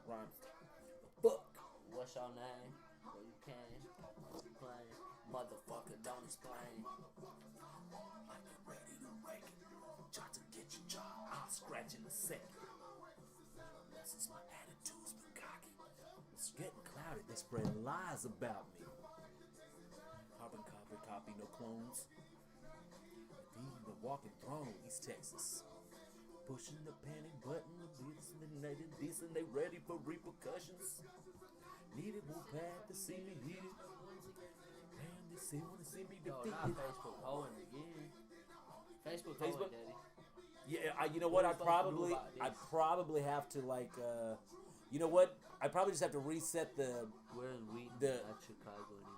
rhymes. Fuck. What's your name? Where you came? Plane. Motherfucker, don't explain. I get ready to wreck it. Try to get your jaw. I'll scratch in a second. This is my attitude's been cocky. It's getting clouded. They spread lies about me. Carbon copy, no clones. The walking throne, East Texas. Pushing the panic button, the decent, they ready for repercussions. Needed more path to see me hit it. Damn, they wanna see me Yo, defeated. not Facebook hoeing again. Facebook hoeing, daddy. Yeah, you know what? What are we supposed to do about this? I'd probably have to like, you know what? I probably just have to reset the. We're in Wheaton, The- not Chicago anymore.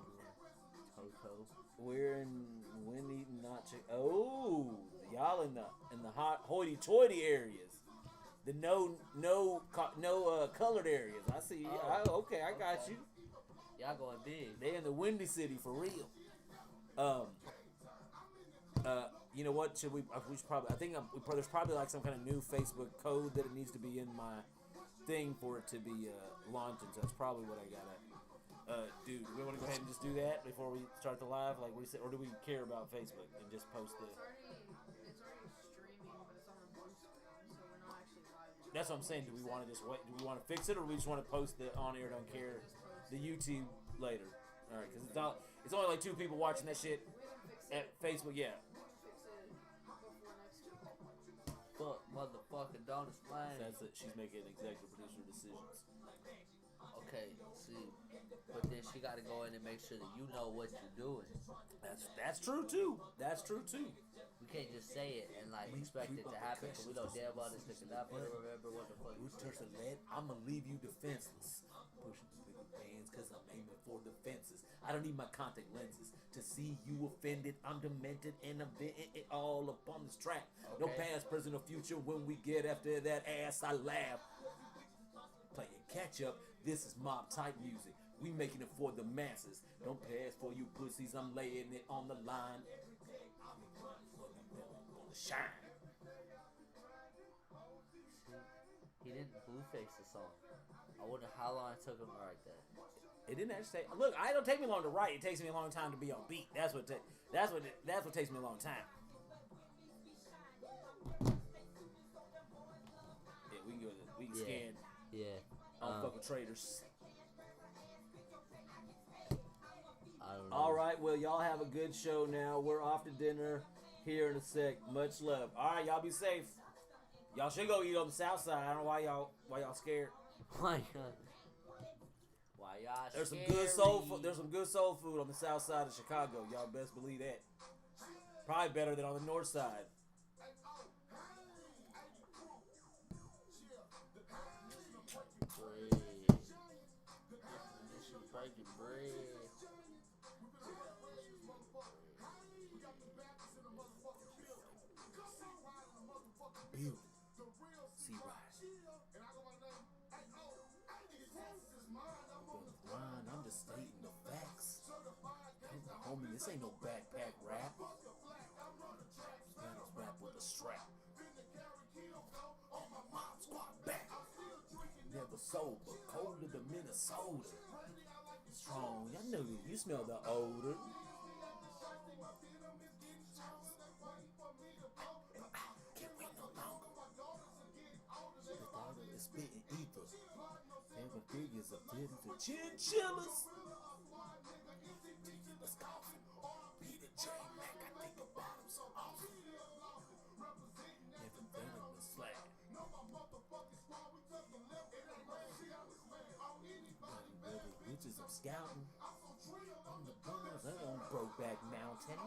Toto. We're in Windy, not Oh, y'all in the hot hoity-toity areas, the no colored areas. I see. Oh, Okay, I got okay. you. Y'all going big. They in the Windy City for real. You know what? Should we should probably. I think there's probably like some kind of new Facebook code that it needs to be in my thing for it to be launched, and so that's probably what I gotta do. Do we want to go ahead and just do that before we start the live, like we said, or do we care about Facebook and just post the? It's already streaming, but it's on a blue screen, so we're not actually live. That's what I'm saying. Do we want to just wait? Do we want to fix it, or do we just want to post the on air? Don't care. The YouTube later. All right, because it's only like 2 people watching that shit at Facebook. Yeah. Fuck, motherfucker, don't explain. That's it. She's making executive producer decisions. Okay, see, but then she got to go in and make sure that you know what you're doing. That's true too. That's true too. We can't just say it and like expect it to happen because we don't damn well this nigga not gonna remember what the fuck. Bruce Turson led. I'ma leave you defenseless. Pushing the bigger bands cause I'm aiming for the fences. I don't need my contact lenses to see you offended. I'm demented and I'm venting it all up on this track. No Okay. past, present, or future. When we get after that ass, I laugh. Playing catch up. This is mob type music. We making it for the masses. Don't pass for you pussies. I'm laying it on the line. Gonna shine. He didn't blueface the song. I wonder how long it took him to write that. It didn't actually take. Look, it don't take me long to write. It takes me a long time to be on beat. That's what takes me a long time. Yeah, we can go. We can Yeah. scan Yeah. on fucking traders. I don't know. All right, well, y'all have a good show now. We're off to dinner here in a sec. Much love. All right, y'all be safe. Y'all should go eat on the south side. I don't know why y'all scared. Why y'all There's some scary? good soul food. There's some good soul food on the south side of Chicago. Y'all best believe that. Probably better than on the north side. Bread. This is breaking bread. Build. See right. Grind. I'm just stating the facts. Homie, this ain't no backpack rap. Battles rap with a strap. On my mom's squad back. Never sober, colder than Minnesota. Strong, I know you smell the odor. Can't wait no longer. The thought of the spitting ether. Seven figures of titties and chinchillas. Let's go. Peter J. Mac, I think about him so often. Never been in the slack. Witches of scouting. On the bars, I on Brokeback Mountain.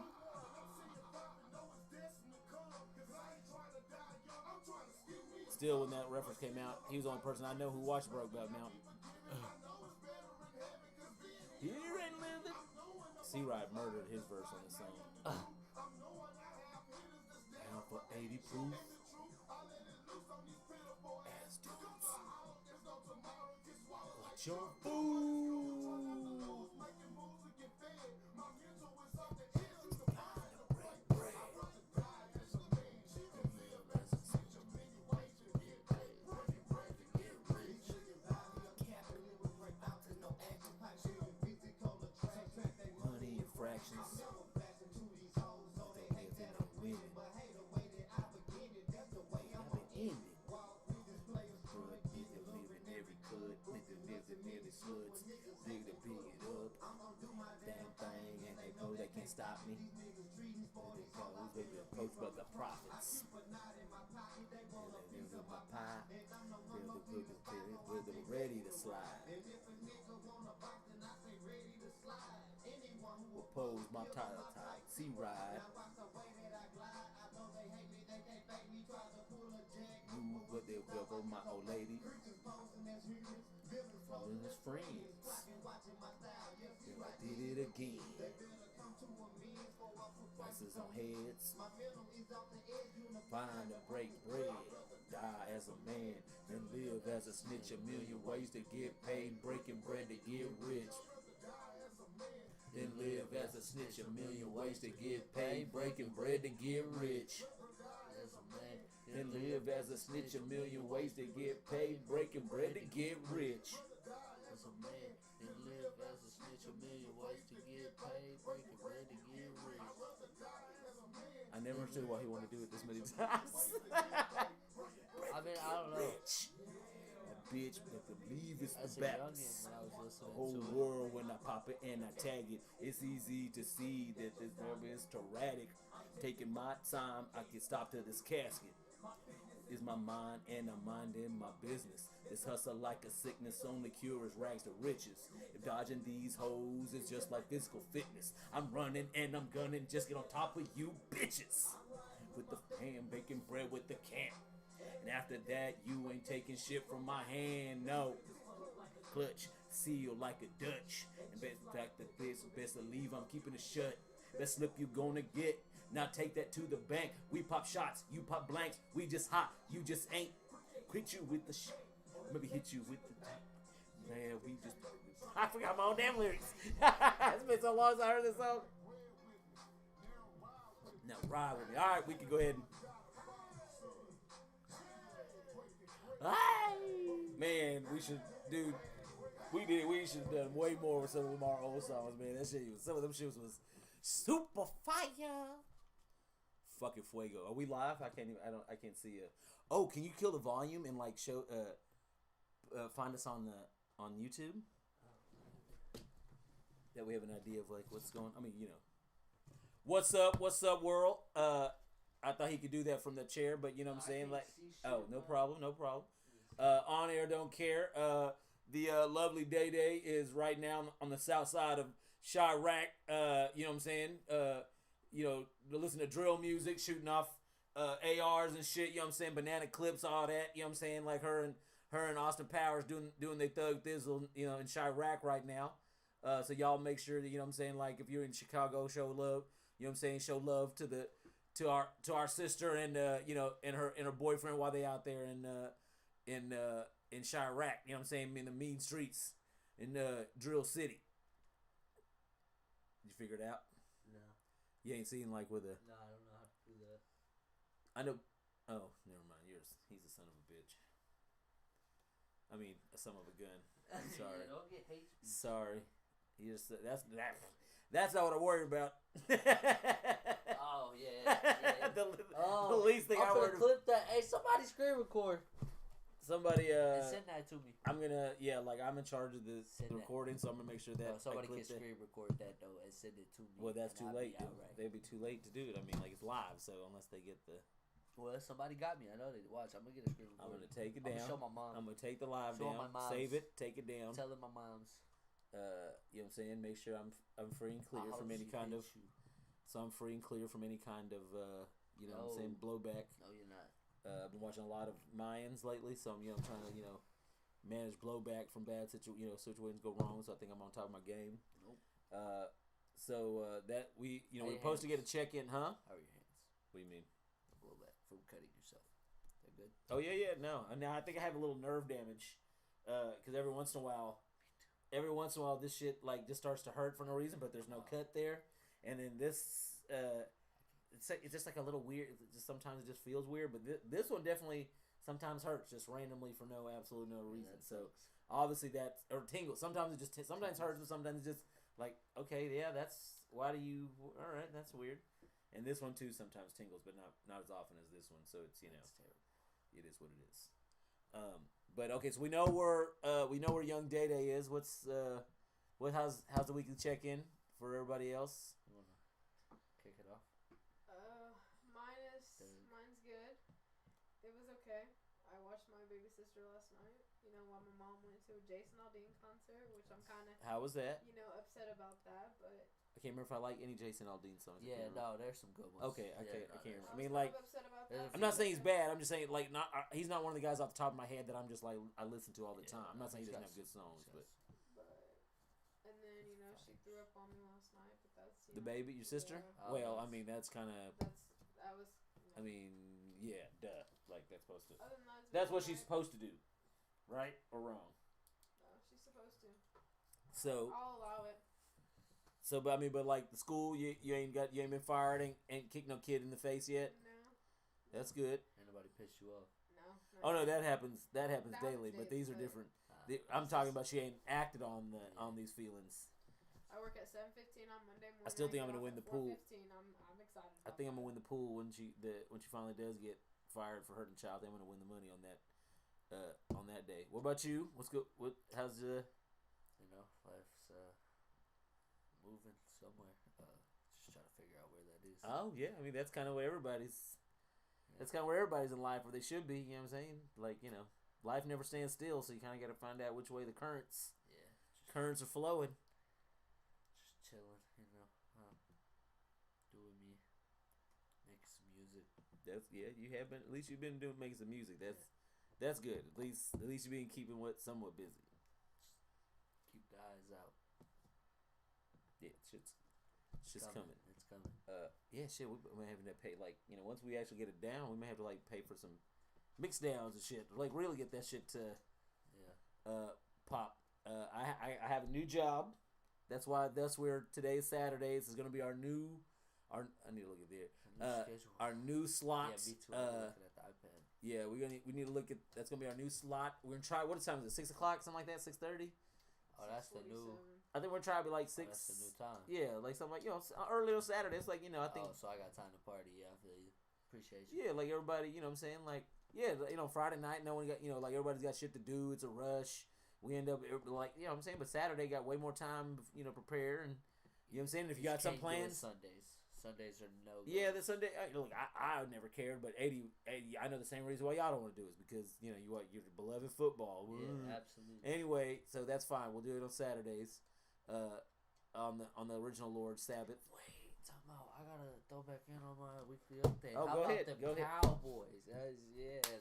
Still, when that reference came out, he was the only person I know who watched Brokeback Mountain. Here ain't living. C-Ride murdered his verse on the song. Down for 80 proof. Ass dudes. Watch your food. slide. Oppose my title tie. See ride. You what they will go my old lady. From his friends. If I did it again. Bosses on heads. Find and break bread. Die as a man and live as a snitch. A million ways to get paid. Breaking bread to get rich. Then live as a snitch. A million ways to get paid. Breaking bread to get rich. Then live as a snitch. A million ways to get paid. Breaking bread to get rich. As a man, then live as a snitch. A million ways to get paid. Breaking bread to get rich. I never understood why he wanted to do it this many times. I mean, I don't know. Bitch. A bitch, but believe it's As the a youngin' Baptist. when I was listening The whole to it. world when I pop it and I tag it. It's easy to see that this woman is erratic. Taking my time, I can stop to this casket. Is my mind and I'm minding my business. This hustle like a sickness, only cure is rags to riches. If dodging these hoes is just like physical fitness, I'm running and I'm gunning, just get on top of you bitches. With the hand baking bread with the can. And after that, you ain't taking shit from my hand, no. Clutch, seal like a Dutch. And best fact that this, best believe I'm keeping it shut. Best slip you gonna get. Now take that to the bank. We pop shots, you pop blanks. We just hot, you just ain't. Quit you with the shit. Maybe hit you with the man. We just. I forgot my own damn lyrics. It's been so long since I heard this song. Now ride with me. All right, we can go ahead and. Man, we should, dude. We should have done way more with some of our old songs, man. That shit, some of them shits was super fire. Fucking fuego. Are we live? I can't see you. Oh, can you kill the volume and like show? Find us on YouTube. That we have an idea of like what's going. I mean, you know. What's up, world? I thought he could do that from the chair, but you know what I'm saying? Like, oh, no problem. On air, don't care. The lovely Day Day is right now on the south side of Chirac. You know what I'm saying? You know, listen to drill music, shooting off ARs and shit. You know what I'm saying? Banana clips, all that. You know what I'm saying? Like her and Austin Powers doing their thug thizzle. You know, in Chirac right now. So y'all make sure that, you know what I'm saying? Like if you're in Chicago, show love. You know what I'm saying? Show love to our sister and you know, and her boyfriend while they out there in Chirac, you know what I'm saying, in the mean streets in Drill City. Did you figure it out? No. You ain't seen like with a. No, I don't know how to do that. I know. Oh, never mind. He's a son of a bitch. I mean, a son of a gun. I'm sorry. Yeah, don't get hate speech. Sorry. He just that's not what I'm worried about. Oh yeah. the least thing I'm I worried gonna clip that. Hey, somebody screen record. Somebody And send that to me. I'm gonna like I'm in charge of the Send that. recording, so I'm gonna make sure that Somebody I clip can that. screen record that though and send it to me. Well, that's and too I'll late. be Dude. outright. They'd be too late to do it. I mean, like it's live, so unless they get the, Well, somebody got me. I know they watch. I'm gonna get a screen I'm record. gonna take it I'm down. gonna show my mom. I'm gonna take the live Show my down, moms. save it, take it down. Telling my moms. You know what I'm saying? Make sure I'm free and clear I'll from any she kind hate of. you. So I'm free and clear from any kind of you know what I'm No. saying, blowback. No, you're not. I've been watching a lot of Mayans lately, so I'm trying to manage blowback from bad situations go wrong. So I think I'm on top of my game. Nope. So that we How we're your supposed to get a hands? check in, huh? How are your hands? What do you mean? A little bit from cutting yourself. They're good. Oh yeah, no. And now I think I have a little nerve damage, because every once in a while, this shit like just starts to hurt for no reason, but there's no cut there, and then this, it's just like a little weird. Sometimes it just feels weird, but this one definitely sometimes hurts just randomly for no reason. that So sucks. obviously that or tingles. Sometimes it just sometimes hurts, but sometimes it's just like okay, yeah, that's why do you? All right, that's weird. And this one too sometimes tingles, but not as often as this one. So it's That's terrible. it is what it is. But okay, so we know where Young Day Day is. How's the weekly check in for everybody else? You wanna kick it off? Mine's good. It was okay. I watched my baby sister last night. You know, while my mom went to a Jason Aldean concert, which I'm kind of, How was that? upset about that, but I can't remember if I like any Jason Aldean songs. I Yeah, can't remember. no, there's some good ones. Okay, I can't there's remember. I I mean, was like, kind of upset about there's that. a I'm not saying he's bad. I'm just saying like not. He's not one of the guys off the top of my head that I'm just like I listen to all the time. I'm not saying he doesn't have good songs, but And then, she threw up on me last night, but that's, the baby, your sister. Yeah, Oh, Well, I that's- mean that's kind of. that was. I mean, yeah, duh. Like that's supposed to. Other than that, it's That's been what she's alright. supposed to do, right or wrong. No, she's supposed to. So, I'll allow it. but I mean, but like the school, you ain't been fired, ain't kicked no kid in the face yet. No. That's good. Anybody piss you off? No. Oh no, that happens. That happens That daily. happens But daily, these are but- different. Nah. I'm talking about she ain't acted on these feelings. I work at 7:15 on Monday morning. I still think I'm get gonna off win at the pool. 4:15. I'm excited. I think I'm gonna win the pool when she finally does get fired for hurting child. I think I'm gonna win the money on that day. What about you? What's good? How's Life's moving somewhere. Just trying to figure out where that is. Oh yeah, I mean that's kind of where everybody's. That's kind of where everybody's in life, or they should be. You know what I'm saying? Like life never stands still, so you kind of got to find out which way the currents are flowing. Just chilling, doing me, making some music. You have been. At least you've been making some music. That's good. At least you've been keeping somewhat busy. Keep the eyes out. Yeah, shit's coming. It's coming. Yeah, shit. We may have to pay once we actually get it down, we may have to pay for some mix downs and shit. Really get that shit to pop. I have a new job. That's where today's Saturdays is gonna be our new. I need to look at there. Schedule. Our new slots. Yeah, me too. I'm looking at the iPad. Yeah, we need to look at. That's gonna be our new slot. We're gonna try. What time is it? 6:00, something like that. 6:30. Oh, that's the new. I think we're trying to be like Oh, 6. that's the new time. Yeah, something early on Saturday. It's I think. Oh, so I got time to party. Yeah, I feel you. Appreciate you. Yeah, everybody. You know what I'm saying? Friday night, no one got. Everybody's got shit to do. It's a rush. We end up what I'm saying. But Saturday got way more time. Prepare and you know what I'm saying. If you got some can't do it plans. Sundays are no. Yeah, the Sunday. Look, I never cared, but 80, I know the same reason why y'all don't want to do it is because you're beloved football. Yeah, absolutely. Anyway, so that's fine. We'll do it on Saturdays, on the original Lord's Sabbath. Wait, time out. I gotta throw back in on my weekly update. Oh, How go about ahead, the go ahead. Cowboys? They.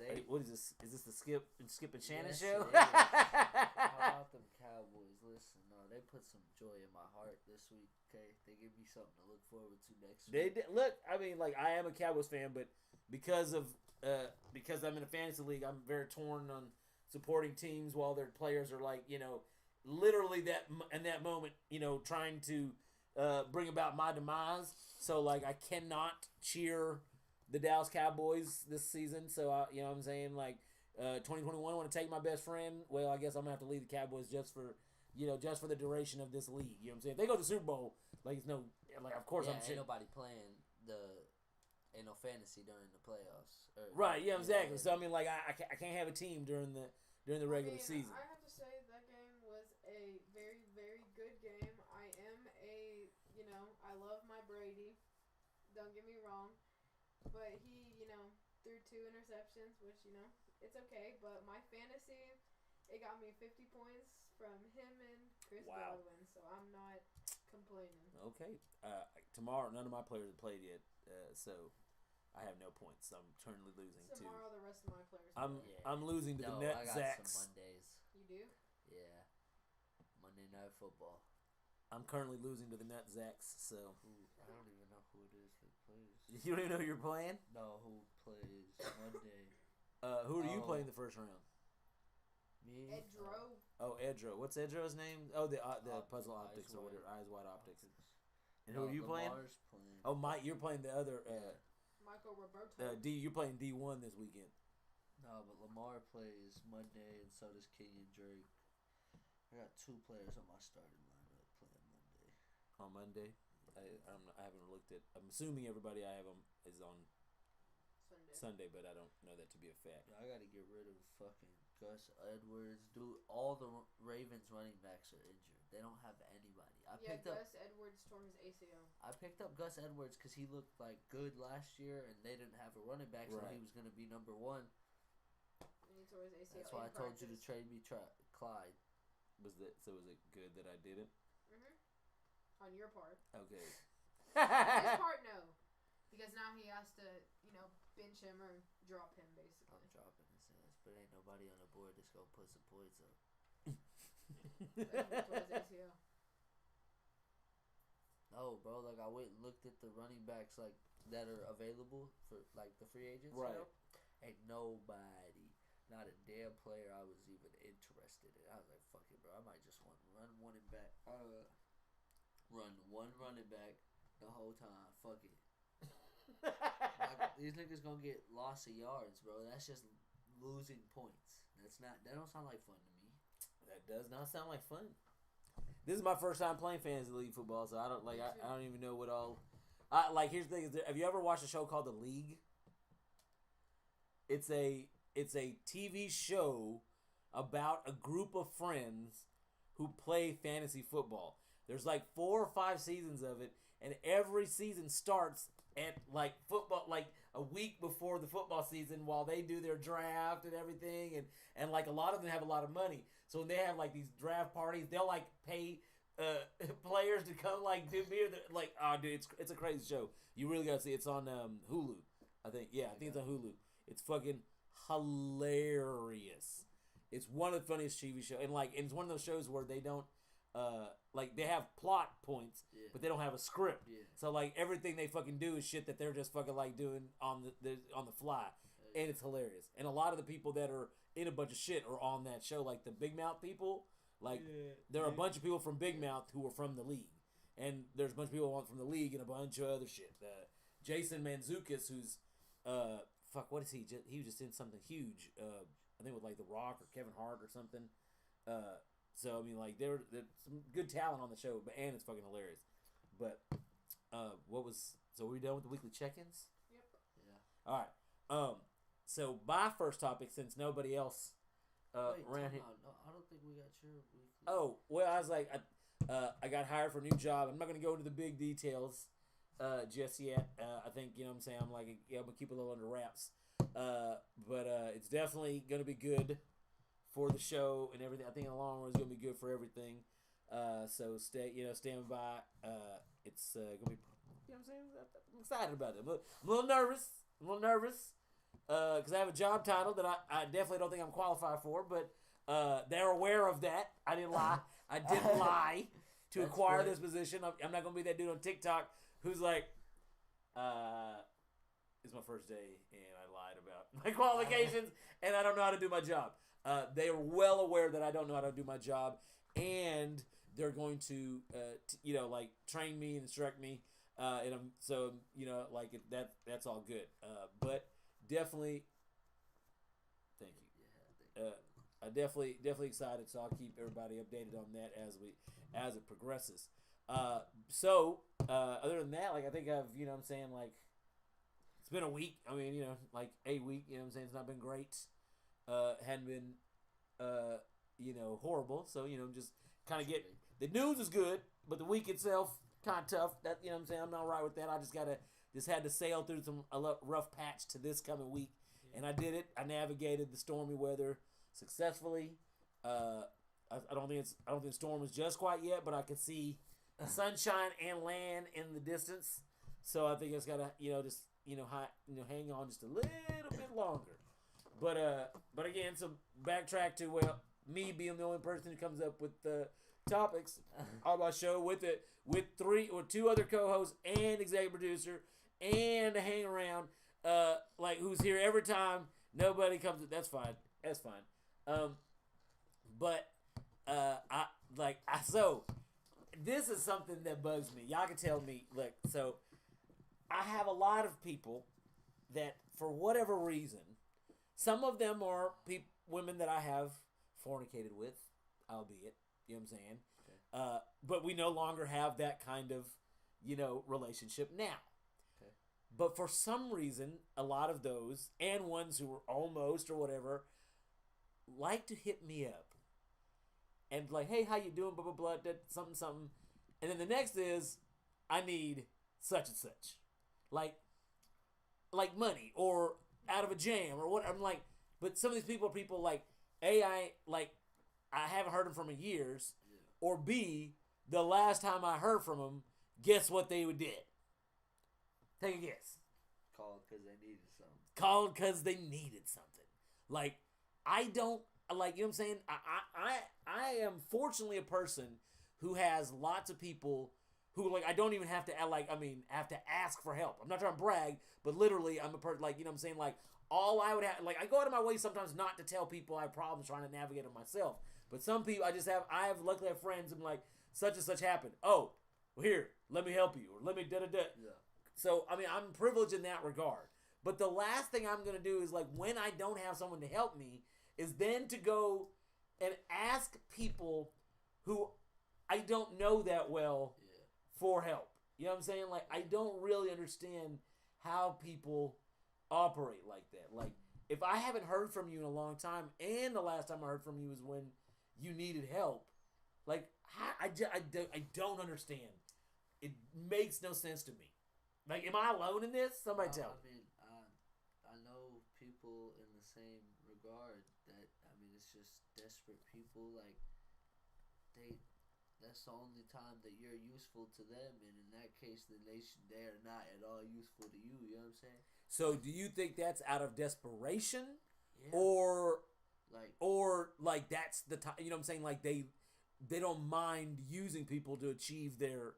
Hey, what is this? Is this the Skip and Shannon Yes, show? it is. How about them Cowboys? Listen, they put some joy in my heart this week. Okay, they give me something to look forward to next They week. did, look. I mean, I am a Cowboys fan, but because I'm in a fantasy league, I'm very torn on supporting teams while their players are literally in that moment, trying to bring about my demise. So I cannot cheer the Dallas Cowboys this season. So you know what I'm saying, 2021, I want to take my best friend. Well, I guess I'm gonna have to leave the Cowboys just for the duration of this league. You know what I'm saying? If they go to the Super Bowl, it's no, of course I'm ain't cheering. nobody playing ain't no fantasy during the playoffs. Right, yeah, exactly. So I mean, I can't have a team during the regular season. I have to say that game was a very, very good game. I love my Brady. Don't get me wrong, but he, threw 2 interceptions, which it's okay. But my fantasy, it got me 50 points from him and Chris Wow. Godwin, so I'm not complaining. Okay. Tomorrow, none of my players have played yet, so I have no points. I'm currently losing to. Tomorrow, the rest of my players. I'm play. Yeah. I'm losing to No, the Net I got Zacks. some Mondays. You do? Yeah, Monday Night Football. I'm currently losing to the Net Zacks. So I don't even know who it is that plays. you don't even know who you're playing. No, who plays Monday? Who are you Oh. playing the first round? Me. Edro. Oh, Edro. What's Edro's name? Oh, the Puzzle Eyes Optics or Wide. whatever. Eyes Wide Optics. Optics. And who are you playing? Lamar's playing. Oh, Mike, you're playing the other. Michael Roberto. You're playing D1 this weekend. No, but Lamar plays Monday, and so does Kenyon Drake. I got 2 players on my starting lineup playing Monday. On Monday. I haven't looked at. I'm assuming everybody I have is on Sunday, but I don't know that to be a fact. Yeah, I got to get rid of fucking Gus Edwards. Dude, all the Ravens running backs are injured. They don't have anybody. Gus Edwards tore his ACL. I picked up Gus Edwards because he looked good last year, and they didn't have a running back, so Right. he was going to be number 1. And he tore his ACL. That's why I in told you to practice. trade me Clyde. Was it good that I didn't? On your part. Okay. His part, no. Because now he has to, bench him or drop him, basically. I'm dropping his ass, but ain't nobody on the board that's gonna put some points up. No, bro. Like I went and looked at the running backs like that are available for like the free agents. Right. Ain't nobody, not a damn player I was even interested in. I was like, fuck it, bro. I might just run one and back. Run one running back the whole time. Fuck it. Like, these niggas gonna get loss of yards, bro. That's just losing points. That don't sound like fun to me. That does not sound like fun. This is my first time playing fantasy league football, so I don't I don't even know what all. Here's the thing: have you ever watched a show called The League? It's a TV show about a group of friends who play fantasy football. There's like 4 or 5 seasons of it, and every season starts at like football, like a week before the football season, while they do their draft and everything, and like a lot of them have a lot of money. So when they have like these draft parties, they'll like pay players to come like do beer. Like, oh dude, it's a crazy show. You really gotta see it. It's on Hulu, I think. Yeah, I think it's on Hulu. It's fucking hilarious. It's one of the funniest TV shows, and it's one of those shows where they don't they have plot points, but they don't have a script. Yeah. So like everything they fucking do is shit that they're just fucking like doing on the fly, and it's hilarious. And a lot of the people that are in a bunch of shit are on that show, like the Big Mouth people. Like there are a bunch of people from Big Mouth who are from the league, and there's a bunch of people from the league and a bunch of other shit. Jason Mantzoukas, who's what is he? He was just in something huge. I think with like The Rock or Kevin Hart or something. So I mean, like there's some good talent on the show, and it's fucking hilarious. But so we done with the weekly check-ins? Yep. Yeah. All right. So my first topic, since nobody else ran here. No, I don't think we got your weekly. Oh well, I was like, I got hired for a new job. I'm not gonna go into the big details just yet. I think what I'm saying. I'm gonna keep it a little under wraps. But it's definitely gonna be good for the show and everything. I think in the long run it's gonna be good for everything. So stand by. It's gonna be. You know what I'm saying? I'm excited about it. I'm a little nervous. Because I have a job title that I definitely don't think I'm qualified for, but they're aware of that. I didn't lie. I didn't lie to acquire this position. I'm not gonna be that dude on TikTok who's like, it's my first day and I lied about my qualifications and I don't know how to do my job. They are well aware that I don't know how to do my job, and they're going to, train me and instruct me. And that's all good. But definitely, thank you. I definitely excited. So I'll keep everybody updated on that as it progresses. Other than that, I think I've, it's been a week. I mean, a week. It's not been great. Hadn't been, horrible. So just kind of get the news is good, but the week itself kind of tough. That I'm not right with that. I just had to sail through a rough patch to this coming week, and I did it. I navigated the stormy weather successfully. I don't think the storm is just quite yet, but I can see sunshine and land in the distance. So I think it's gotta hang on just a little bit longer. But again, so backtrack to me being the only person who comes up with the topics on my show with 3 or 2 other co-hosts and executive producer and a hang around who's here every time. Nobody comes. That's fine. So this is something that bugs me. Y'all can tell me. Look, so I have a lot of people that, for whatever reason, some of them are women that I have fornicated with, albeit, you know what I'm saying? Okay. But we no longer have that kind of, relationship now. Okay. But for some reason, a lot of those, and ones who were almost or whatever, like to hit me up. And like, hey, how you doing? Blah, blah, blah, something, something. And then the next is, I need such and such. Like money or out of a jam or what. I'm like, but some of these people are people like, hey, I haven't heard them from in years, Yeah. or B, the last time I heard from them, guess what they did? Take a guess. Called because they needed something. Called because they needed something. Like, I don't, like, you know what I'm saying? I am fortunately a person who has lots of people who, like, I don't even have to, have to ask for help. I'm not trying to brag, but literally, I'm a person, like, you know what I'm saying? Like, all I would have, like, I go out of my way sometimes not to tell people I have problems trying to navigate them myself. But some people, luckily have friends, I'm like, such and such happened. Oh, well, here, let me help you, or let me da-da-da. Yeah. So, I mean, I'm privileged in that regard. But the last thing I'm going to do is, like, when I don't have someone to help me, is then to go and ask people who I don't know that well for help. You know what I'm saying? Like, I don't really understand how people operate like that. Like, if I haven't heard from you in a long time, and the last time I heard from you was when you needed help, like, I don't understand. It makes no sense to me. Like, am I alone in this? Somebody tell me. I mean, I know people in the same regard that, I mean, it's just desperate people. Like, that's the only time that you're useful to them, and in that case, then they are not at all useful to you. You know what I'm saying? So, do you think that's out of desperation, Yeah. or that's the time? You know what I'm saying? Like, they don't mind using people to achieve their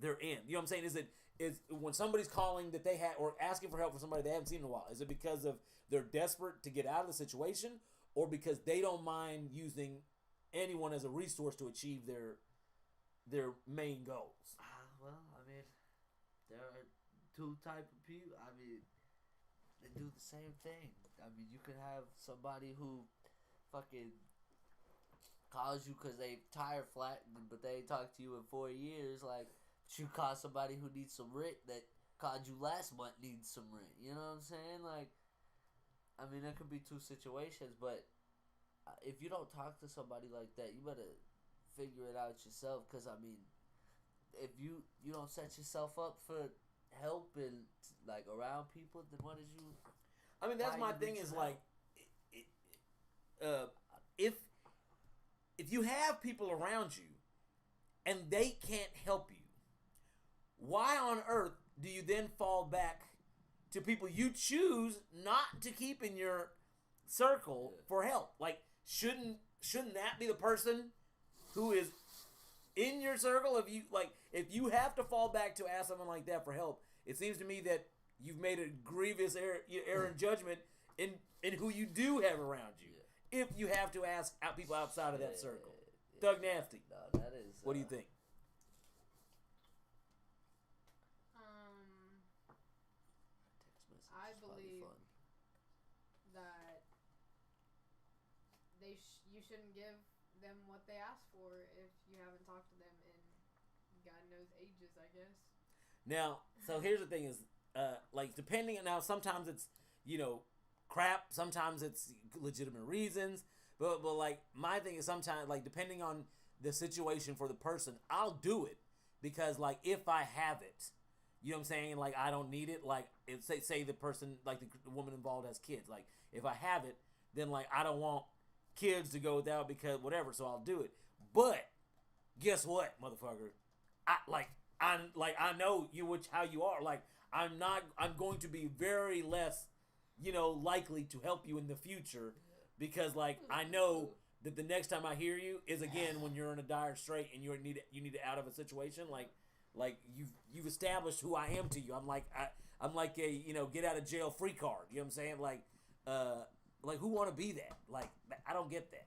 end. You know what I'm saying? Is when somebody's calling that they had or asking for help for somebody they haven't seen in a while, is it because of they're desperate to get out of the situation, or because they don't mind using anyone as a resource to achieve their main goals? Well, I mean, there are two type of people. I mean, they do the same thing. I mean, you can have somebody who fucking calls you because they tire flat, but they ain't talked to you in 4 years. Like, you call somebody who needs some rent that called you last month needs some rent. You know what I'm saying? Like, I mean, there could be two situations, but if you don't talk to somebody like that, you better figure it out yourself. Because, I mean, if you don't set yourself up for help and, like, around people, then what is you... I mean, that's my thing is, like, if you have people around you and they can't help you, why on earth do you then fall back to people you choose not to keep in your circle for help? Like, shouldn't that be the person who is in your circle? If you have to fall back to ask someone like that for help, it seems to me that you've made a grievous error in judgment in who you do have around you. If you have to ask people outside of that circle. Thug Nasty. No, that is... What do you think? I believe that you shouldn't give them what they ask for if you haven't talked to them in God knows ages, I guess. Now, so here's the thing is, like, depending, now sometimes it's, crap, sometimes it's legitimate reasons, but like, my thing is sometimes, like, depending on the situation for the person, I'll do it, because, like, if I have it, you know what I'm saying, like, I don't need it, like, if say the person, like, the woman involved has kids, like, if I have it, then, like, I don't want kids to go without because whatever, so I'll do it. But guess what, motherfucker? I know how you are. Like, I'm going to be very less, likely to help you in the future, because, like, I know that the next time I hear you is, again, when you're in a dire strait and you need it out of a situation. Like you've established who I am to you. I'm like a get out of jail free card. You know what I'm saying? Like who want to be that? Like, I don't get that.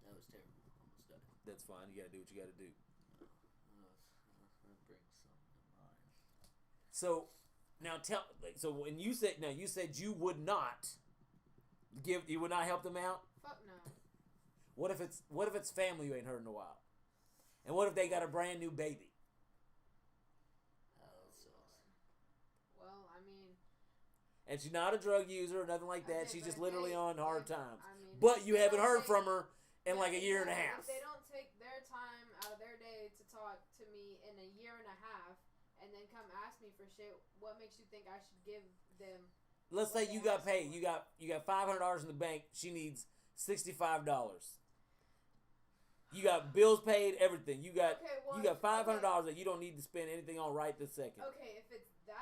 That was terrible. Almost done. That's fine. You gotta do what you gotta do. That brings something to mind. So now when you said you would not help them out. Fuck no. What if it's family you ain't heard in a while? And what if they got a brand new baby? That sucks. Well, I mean... And she's not a drug user or nothing like that. Okay, She's but just literally on hard times. I mean, But you they haven't don't heard take- from her in like a year and a half. If they don't take their time out of their day to talk to me in a year and a half and then come ask me for shit, what makes you think I should give them let's say you got paid. You got $500 in the bank. She needs $65. You got bills paid, everything. You got $500 that you don't need to spend anything on right this second. Okay, if it's not.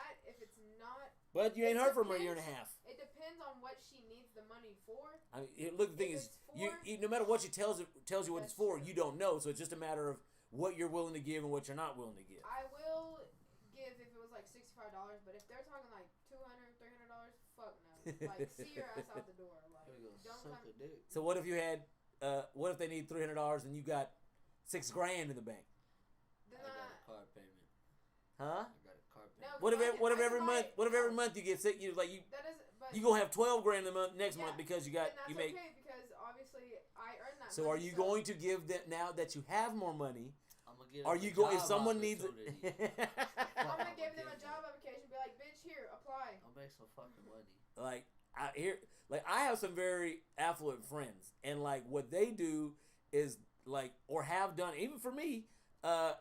But you ain't heard from her in a year and a half. It depends on what she needs the money for. I mean, look, the thing is, no matter what she tells you what it's for, you don't know. So it's just a matter of what you're willing to give and what you're not willing to give. I will give if it was like $65, but if they're talking like $200, $300, fuck no. Like, see your ass out the door. Like, don't come. So what if you had? What if they need $300 and you got $6,000 in the bank? Then I got a car payment. Huh? I got a car payment. No, What if every month? What if every month you get sick? You That is, but you gonna have $12,000 the month next month because you and that's make. okay because obviously I earned that. So money, are you going to give that now that you have more money? I'm gonna get. Are you going if someone needs it? I'm gonna give them a job application. Be like, bitch, here, apply. I'll make some fucking money. Like I have some very affluent friends, and like what they do is like, or have done, even for me,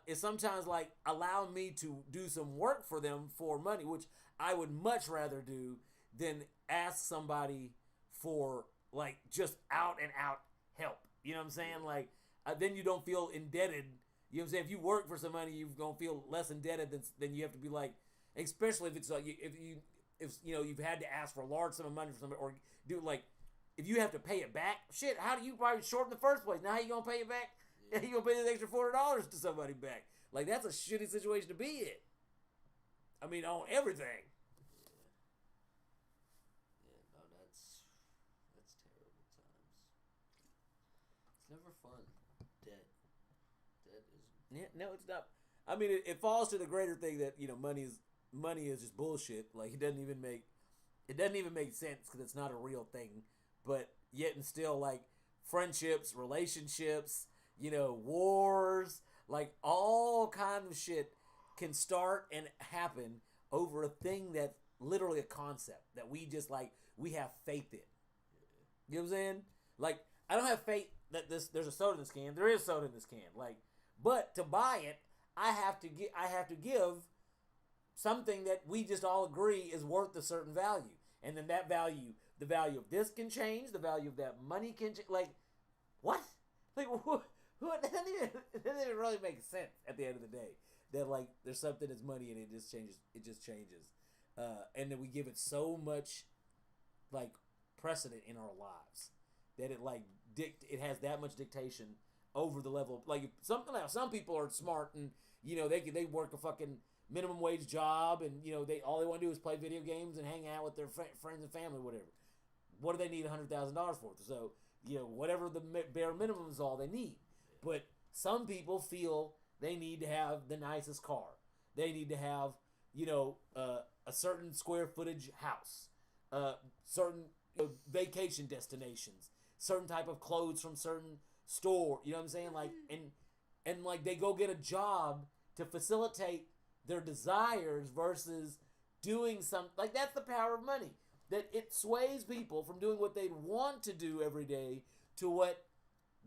is sometimes like allow me to do some work for them for money, which I would much rather do than ask somebody for like just out and out help. You know what I'm saying? Like then you don't feel indebted. You know what I'm saying? If you work for some money, you're gonna feel less indebted than you have to be like, especially if it's like if you've had to ask for a large sum of money for somebody, or do like if you have to pay it back, shit, how do you probably short in the first place? Now how you gonna pay it back? Yeah. You gonna pay this extra $40 to somebody back? Like that's a shitty situation to be in. I mean, on everything. Yeah, no, that's terrible times. It's never fun. Debt is. Yeah, no, it's not. I mean, it falls to the greater thing that money is just bullshit. Like it doesn't even make sense because it's not a real thing. But yet and still, like friendships, relationships, wars, like all kind of shit can start and happen over a thing that's literally a concept that we just like we have faith in. You know what I'm saying? Like I don't have faith that there's a soda in this can. There is soda in this can. Like, but to buy it, I have to give something that we just all agree is worth a certain value. And then that value, the value of this can change, the value of that money can change. Like, what? Like, what? It doesn't even really make sense at the end of the day. That, like, there's something that's money and it just changes. And then we give it so much, like, precedent in our lives that it, like, it has that much dictation over the level. Like, some people are smart and, they work a fucking minimum wage job, and they all they want to do is play video games and hang out with their friends and family, whatever. What do they need $100,000 for? So whatever the bare minimum is all they need. But some people feel they need to have the nicest car. They need to have a certain square footage house, certain vacation destinations, certain type of clothes from certain store. You know what I'm saying? Like and like they go get a job to facilitate their desires versus doing something. Like that's the power of money. That it sways people from doing what they want to do every day to what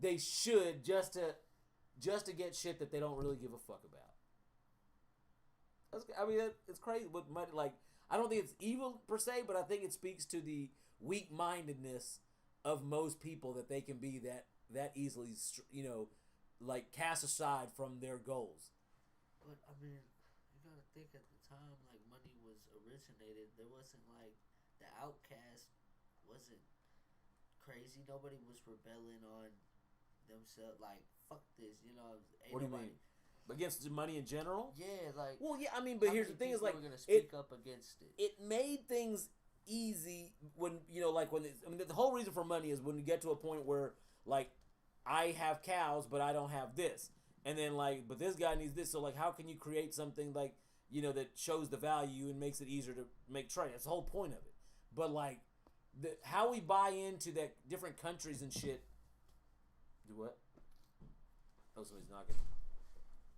they should just to get shit that they don't really give a fuck about. It's crazy with money. Like I don't think it's evil per se, but I think it speaks to the weak-mindedness of most people that they can be that easily, like cast aside from their goals. But I mean, you gotta think at the time, like money was originated. There wasn't like the outcast wasn't crazy. Nobody was rebelling on themselves. Like fuck this, What do you mean? Against money in general? Yeah, like. Well, yeah. I mean, but here's the thing: is like we're gonna speak up against it. It made things easy when the whole reason for money is when you get to a point where like I have cows, but I don't have this. And then, like, but this guy needs this. So, like, how can you create something, like, that shows the value and makes it easier to make trade? That's the whole point of it. But, like, how we buy into that different countries and shit. Do what? Oh, somebody's knocking.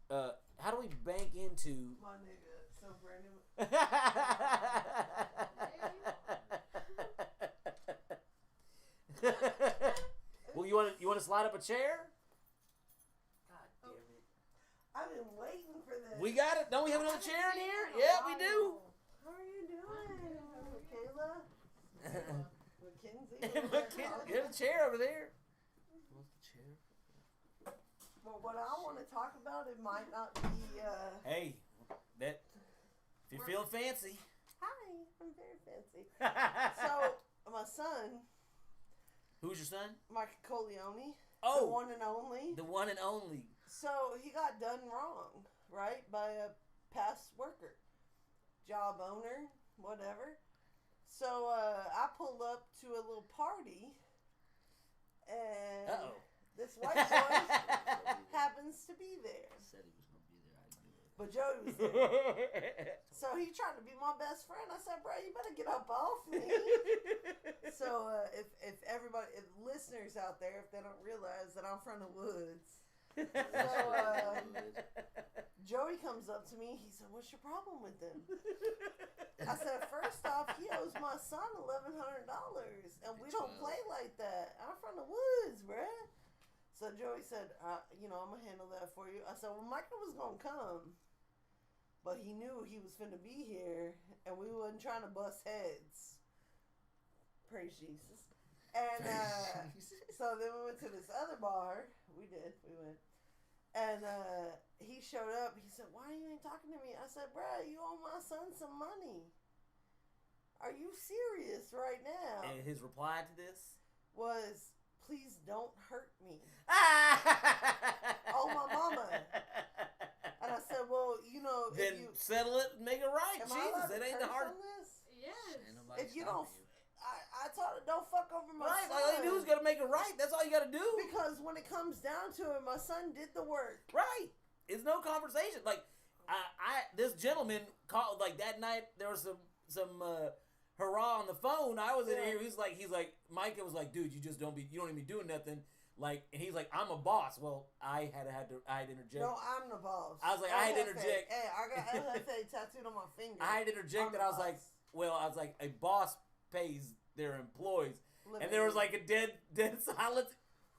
How do we bank into... My nigga, so Brandon... Well, you want to slide up a chair? I've been waiting for this. We got it. Don't we have another chair in here? Yeah, we do. How are you doing, Kayla? Get a chair over there. What's the chair? Well, what I want to talk about, it might not be. Hey, that if you're feeling fancy. Hi, I'm very fancy. So my son, Who's your son? Mike Coleone, the Oh, one and only. the one and only. So he got done wrong, right, by a past worker, job owner, whatever. So I pulled up to a little party, and Uh-oh. this white boy happens to be there. I said he was gonna be there. I knew it. But Joey was there. So he tried to be my best friend. I said, bro, you better get up off me. So if everybody, if listeners out there, if they don't realize that I'm from the woods, Joey comes up to me. He said, what's your problem with him? I said, first off, he owes my son $1,100, and we don't play like that. I'm from the woods, bruh. So Joey said, I'm going to handle that for you. I said, well, Michael was going to come, but he knew he was finna be here, and we wasn't trying to bust heads. Praise Jesus. And so then we went to this other bar. We went. And he showed up. He said, why you ain't talking to me? I said, bruh, you owe my son some money. Are you serious right now? And his reply to this Was, please don't hurt me. Oh, my mama. And I said, well, then if you... settle it and make it right. Am I allowed Jesus, to it ain't the curse hard. on this? Yes. Ain't nobody If you stopping don't... I told her, don't fuck over my Right, son. all you do is gotta make it right. That's all you gotta do. Because when it comes down to it, my son did the work. Right. It's no conversation. Like, this gentleman called, like, that night, there was some hurrah on the phone. I was in here. He's like, Micah was like, dude, you don't even be doing nothing. Like, and he's like, I'm a boss. Well, I had to interject. No, I'm the boss. I was like, I had to interject. Hey, I got LFA tattooed on my finger. I had to interject that. I was like, a boss pays their employees. Literally. And there was like a dead silence.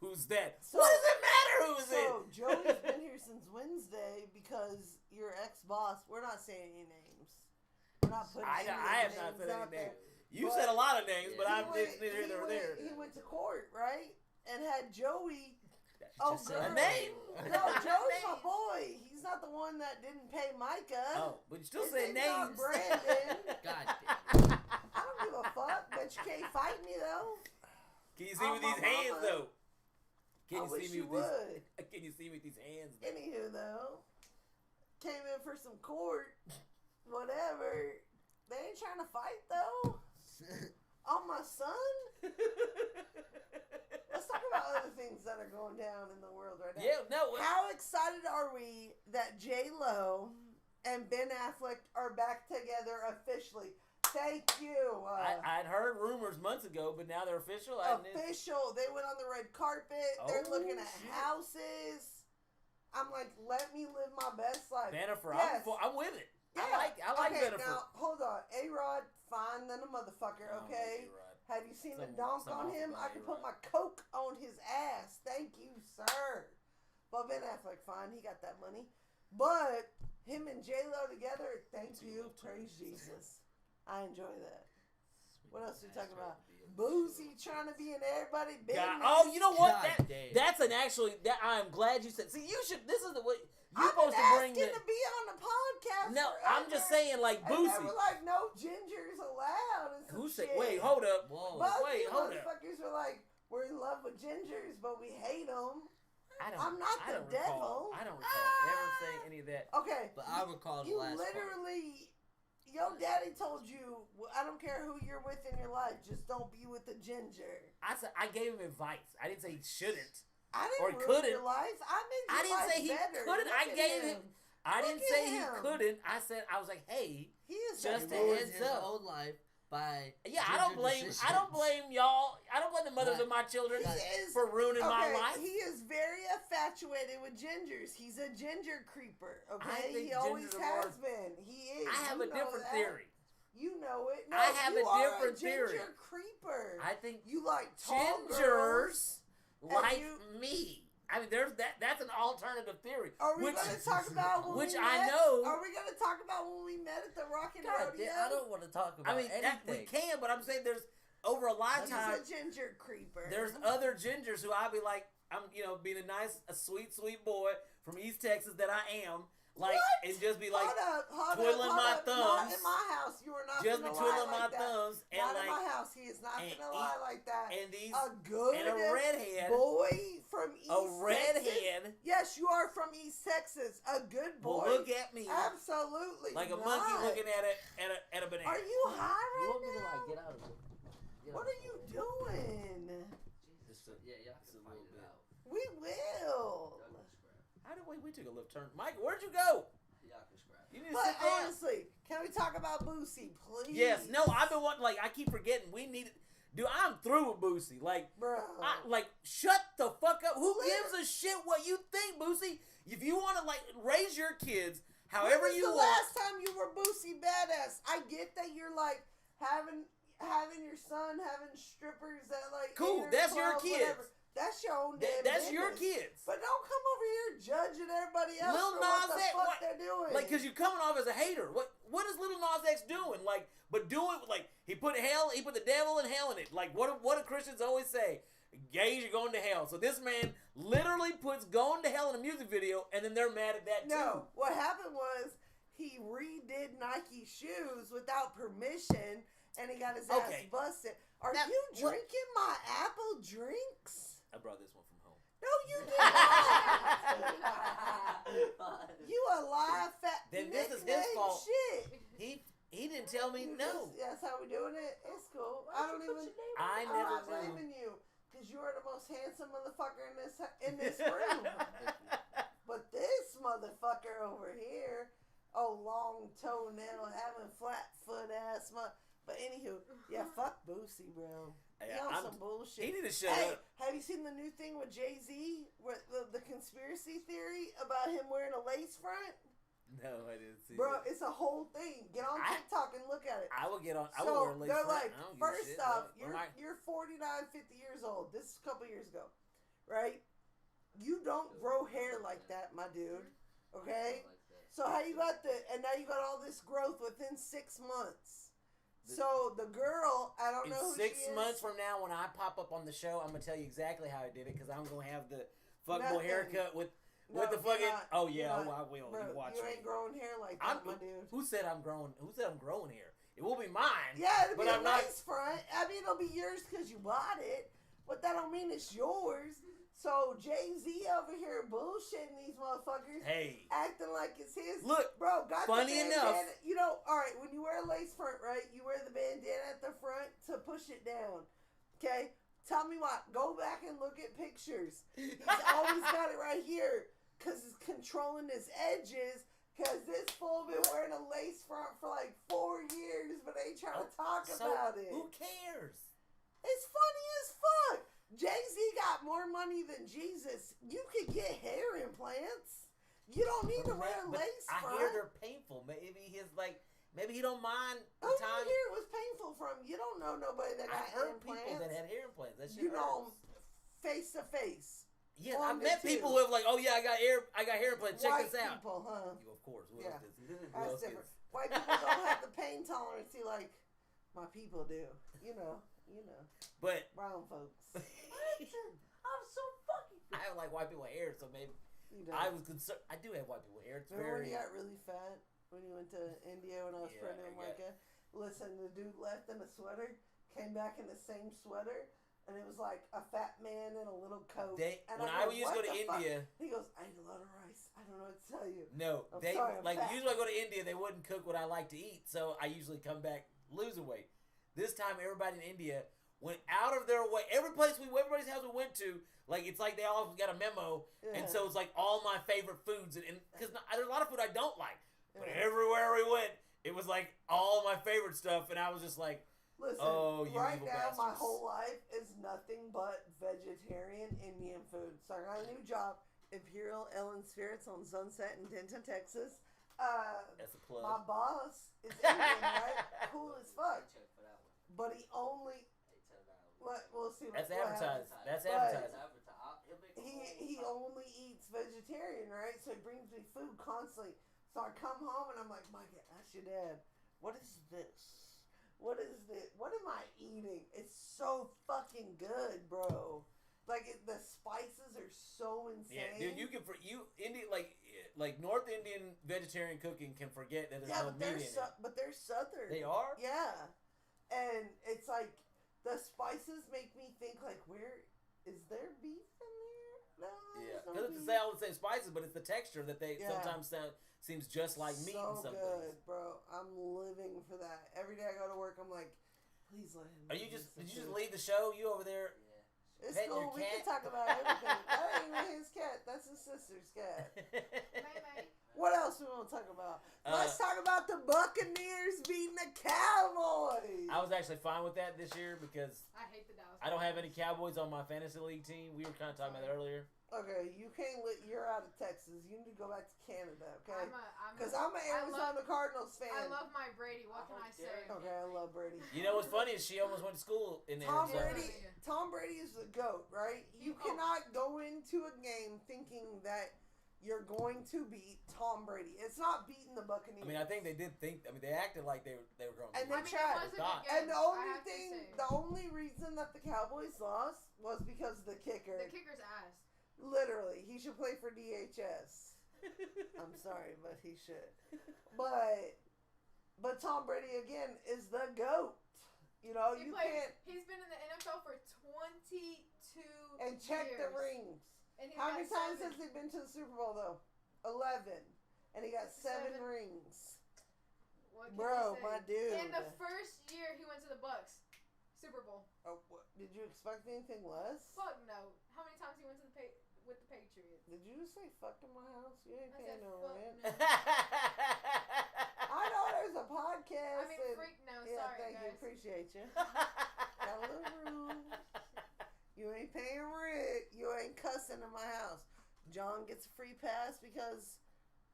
Who's that? So- What does it matter who's it? So, Joey's been here since Wednesday because your ex-boss, we're not saying any names. We're not putting I have not said out any there. names. You But said a lot of names, but I'm He it's neither here nor there. He went to court, right? And had Joey... Just girl. said A name? No, Joey's my boy. He's not the one that didn't pay Micah. Oh, but you still His saying name's not names. Brandon. God damn. I don't give a fuck, but you can't fight me, though. Can you see Oh, with these my hands mama. though? Can I you wish see me you with would. these? Can you see me with these hands? Though? Anywho, though, came in for some court, whatever. They ain't trying to fight, though. On my son? Let's talk about other things that are going down in the world right now. Yeah, no. How excited are we that J-Lo and Ben Affleck are back together officially? Thank you. I'd heard rumors months ago, but now they're official. Official. They went on the red carpet. They're Oh, looking at shit. houses. I'm like, let me live my best life. Bennifer, Yes. I'm with it. Yeah. I like okay, Bennifer. now, hold on. A-Rod, fine than a motherfucker, okay? Have you seen the donk on him? I can put my coke on his ass. Thank you, sir. But Ben Affleck, fine. He got that money. But him and J-Lo together, thank you. Praise Jesus. I enjoy that. What else are we talking about? Boozy trying to be in everybody business. God, oh, you know what? God damn. That's an actually. That I'm glad you said. See, you should. This is the way you're I've supposed been to bring asking the. to be on the podcast. No, I'm just forever. saying, like And they Boosie. were like, no gingers allowed. And some Who said? shit. Wait, hold up. Whoa. But Wait, hold up. motherfuckers were like, we're in love with gingers, but we hate them. I I'm not I the don't recall, devil. I don't recall ever saying any of that. Okay. But I recall the You last literally, your daddy told you, I don't care who you're with in your life, just don't be with the ginger. I said I gave him advice. I didn't say he shouldn't. I Or didn't ruin couldn't. your life. I made your I didn't life say he better. couldn't. Look I at gave him. him. I Look didn't at say he him. couldn't. I was like, hey, He is Just a a part. good- heads His up. whole life by yeah, I don't ginger blame. decisions. I don't blame y'all. I don't blame the mothers Right. of my children He is for ruining my life. He is very infatuated with gingers. He's a ginger creeper. I Okay, think he always gingers are has been. He is. I have You a know different that. theory. You know it. No, I have you a are different ginger theory. creeper. I think You like tall girls. gingers like you- me. I mean, there's that. That's an alternative theory. Are we which, going to talk about when which we I met? know- Are we going to talk about when we met at the Rock and God Rodeo? damn, I don't want to talk about I mean, anything. we can, but I'm saying over a He's lifetime, a ginger creeper. there's other gingers who I'll be like, I'm, being a sweet, sweet boy from East Texas that I am. Like, What? and just be like, hold twiddling my up. Not thumbs. in my house. You are not just be gonna twiddling lie my like that. thumbs. And Not like, in my house. He is not and gonna lie like that. and these, A good and a redhead. boy from East A Texas. redhead. Yes, you are from East Texas. A good boy. Well, look at me. Absolutely. Like a not. monkey looking at a banana. Are you high You right want me to now? like get out of it? What are you doing? Jesus. Yeah, y'all Just can a fight little it bit. out. We will. Y'all can scrap. How did we took a left turn? Mike, where'd you go? Y'all can scrap. You need to But sit down. honestly, can we talk about Boosie, please? Yes. No, I've been wanting. Like, I keep forgetting. We need. Dude, I'm through with Boosie. Like, Bro. shut the fuck up. Who Literally. gives a shit what you think, Boosie? If you want to like raise your kids When however was you the want. last time you were Boosie badass? I get that you're like having your son having strippers at like Cool, 8 or that's your 12, kids. whatever. That's your own damn That's your business. kids. But don't come over here judging everybody else Lil for what Nas the X, fuck what- they're doing. Like, cause you're coming off as a hater. What is Little Nas X doing? Like, but doing like he put the devil in hell in it. Like, what do Christians always say? Gays, you're going to hell. So this man literally puts going to hell in a music video, and then they're mad at that too. No, what happened was he redid Nike shoes without permission, and he got his Okay. ass busted. Are Now, you what- drinking my Apple drinks? I brought this one from home. No, you did not. You a lie, fat Then this is his nickname fault. shit. He didn't tell me no. That's how we doing it. It's cool. I don't even. I I'm never not knew. blaming you because you are the most handsome motherfucker in this room. But this motherfucker over here, long toenail, having flat foot ass. But anywho, yeah, fuck Boosie, bro. He on some bullshit. He need to shut Hey, up. have you seen the new thing with Jay-Z? With the conspiracy theory about him wearing a lace front? No, I didn't see Bro, that. it's a whole thing. Get on TikTok and look at it. I will get on. I So will wear a lace they're front. like, I don't give a first shit. off, What am I- you're 49, 50 years old. This is a couple years ago, right? You don't grow hair like that, my dude. Okay? So how you got and now you got all this growth within 6 months. So the girl, I don't in know who 6 she is. months from now, when I pop up on the show, I'm gonna tell you exactly how I did it because I'm gonna have the fuckboy Nothing. haircut with No, the you're fucking. not. Oh yeah, You're not. I will. Bro, You watch you me. ain't growing hair like that, I'm, my dude. Who said I'm growing? Who said I'm growing hair? It will be mine. Yeah, it'll but be a I'm not. nice front. I mean, it'll be yours because you bought it, but that don't mean it's yours. So Jay-Z over here bullshitting these motherfuckers, Hey, acting like it's his. look. Bro, got funny the enough- bandana. You know, all right, when you wear a lace front, right, you wear the bandana at the front to push it down. Okay? Tell me what. Go back and look at pictures. He's always got it right here because it's controlling his edges. Because this fool been wearing a lace front for like 4 years, but they trying to talk So about it. who cares? It's funny as fuck. Jay-Z got more money than Jesus. You could get hair implants. You don't need to wear a But lace I front. hear they're painful. Maybe he don't mind the Who do time. you hear it was painful from? You don't know nobody that got I heard implants. people that had hair implants. That shit You know, hurts. face to face. Yeah, on I've the met two. people who have like, oh yeah, I got hair implants. Check White this out. people, huh? You, of course. Who Yeah. else is? Who That's else different. is? White people don't have the pain tolerance like my people do. You know. But Brown folks. I'm so fucking. I have like white people hair, so maybe You know. I was concerned. I do have white people hair. It's Remember when very. you got really fat when you went to India when I was Yeah, pregnant with I Micah? Listen, the dude left in a sweater, came back in the same sweater, and it was like a fat man in a little coat. And When I used to go "What to the fuck?" India, He goes, I ate a lot of rice. I don't know what to tell you. no, I'm they sorry, I'm like fat. usually when I go to India, they wouldn't cook what I like to eat, so I usually come back losing weight. This time, everybody in India went out of their way. Everybody's house we went to, like it's like they all got a memo, and so it's like all my favorite foods, and because there's a lot of food I don't like, but Yeah. everywhere we went, it was like all my favorite stuff, and I was just like, Listen, Oh, you right evil now my bastards. whole life is nothing but vegetarian Indian food. So I got a new job, Imperial Ellen Spirits on Sunset in Denton, Texas. that's a plug. My boss is Indian, right? Cool as fuck. Check for that one. But he only Hey, $10. we'll see That's what happens. advertised. That's But- advertising. He'll make a He whole only eats vegetarian, right? So he brings me food constantly. So I come home and I'm like, Micah, ask your dad, what is this? What is it? What am I eating? It's so fucking good, bro. Like the spices are so insane. Yeah, dude, you can Indian like North Indian vegetarian cooking can forget that there's no meat in it. But they're southern. They are? Yeah, and it's like the spices make me think like, where is there beef in there? No, Yeah, there's no because beef. it's all the same spices, but it's the texture that they sometimes seems just like meat in some good, things. bro. I'm living for that. Every day I go to work, I'm like, please let him. Did you just leave the show? You over there? It's petting cool. your We can cat? talk about everything. That ain't even his cat. That's his sister's cat. May. What else we want to talk about? Let's talk about the Buccaneers beating the Cowboys. I was actually fine with that this year because I hate the Dallas. I don't have any Cowboys on my fantasy league team. We were kind of talking about that earlier. Okay, you can't. You're out of Texas. You need to go back to Canada. Okay. Because I I'm an Arizona Cardinals fan. love my Brady. What can I say? Okay, I love Brady. You know what's funny is she almost went to school in Tom Arizona. Brady is the GOAT, right? You cannot go into a game thinking that you're going to beat Tom Brady. It's not beating the Buccaneers. I mean, I think they did think. I mean, they acted like they were going. And to they beat tried. It was a good And game, the only I have to say. the only reason that the Cowboys lost was because of the kicker. The kicker's ass. Literally, he should play for DHS. I'm sorry, but he should. But Tom Brady again is the GOAT. You know, can't. He's been in the NFL for 22 And check years. the rings. And he's How got many times 7. has he been to the Super Bowl though? 11, and he got 7 7. rings. What can Bro, you say? my dude. In the first year he went to the Bucks, Super Bowl. Oh, did you expect anything less? Fuck no. How many times he went to with the Patriots? Did you just say fuck in my house? You ain't I paying said no fuck rent. no. I know there's a podcast. I mean, and, freak no. yeah, Sorry, thank you. guys. Appreciate you. Got a little room. You ain't paying rent. You ain't cussing in my house. John gets a free pass because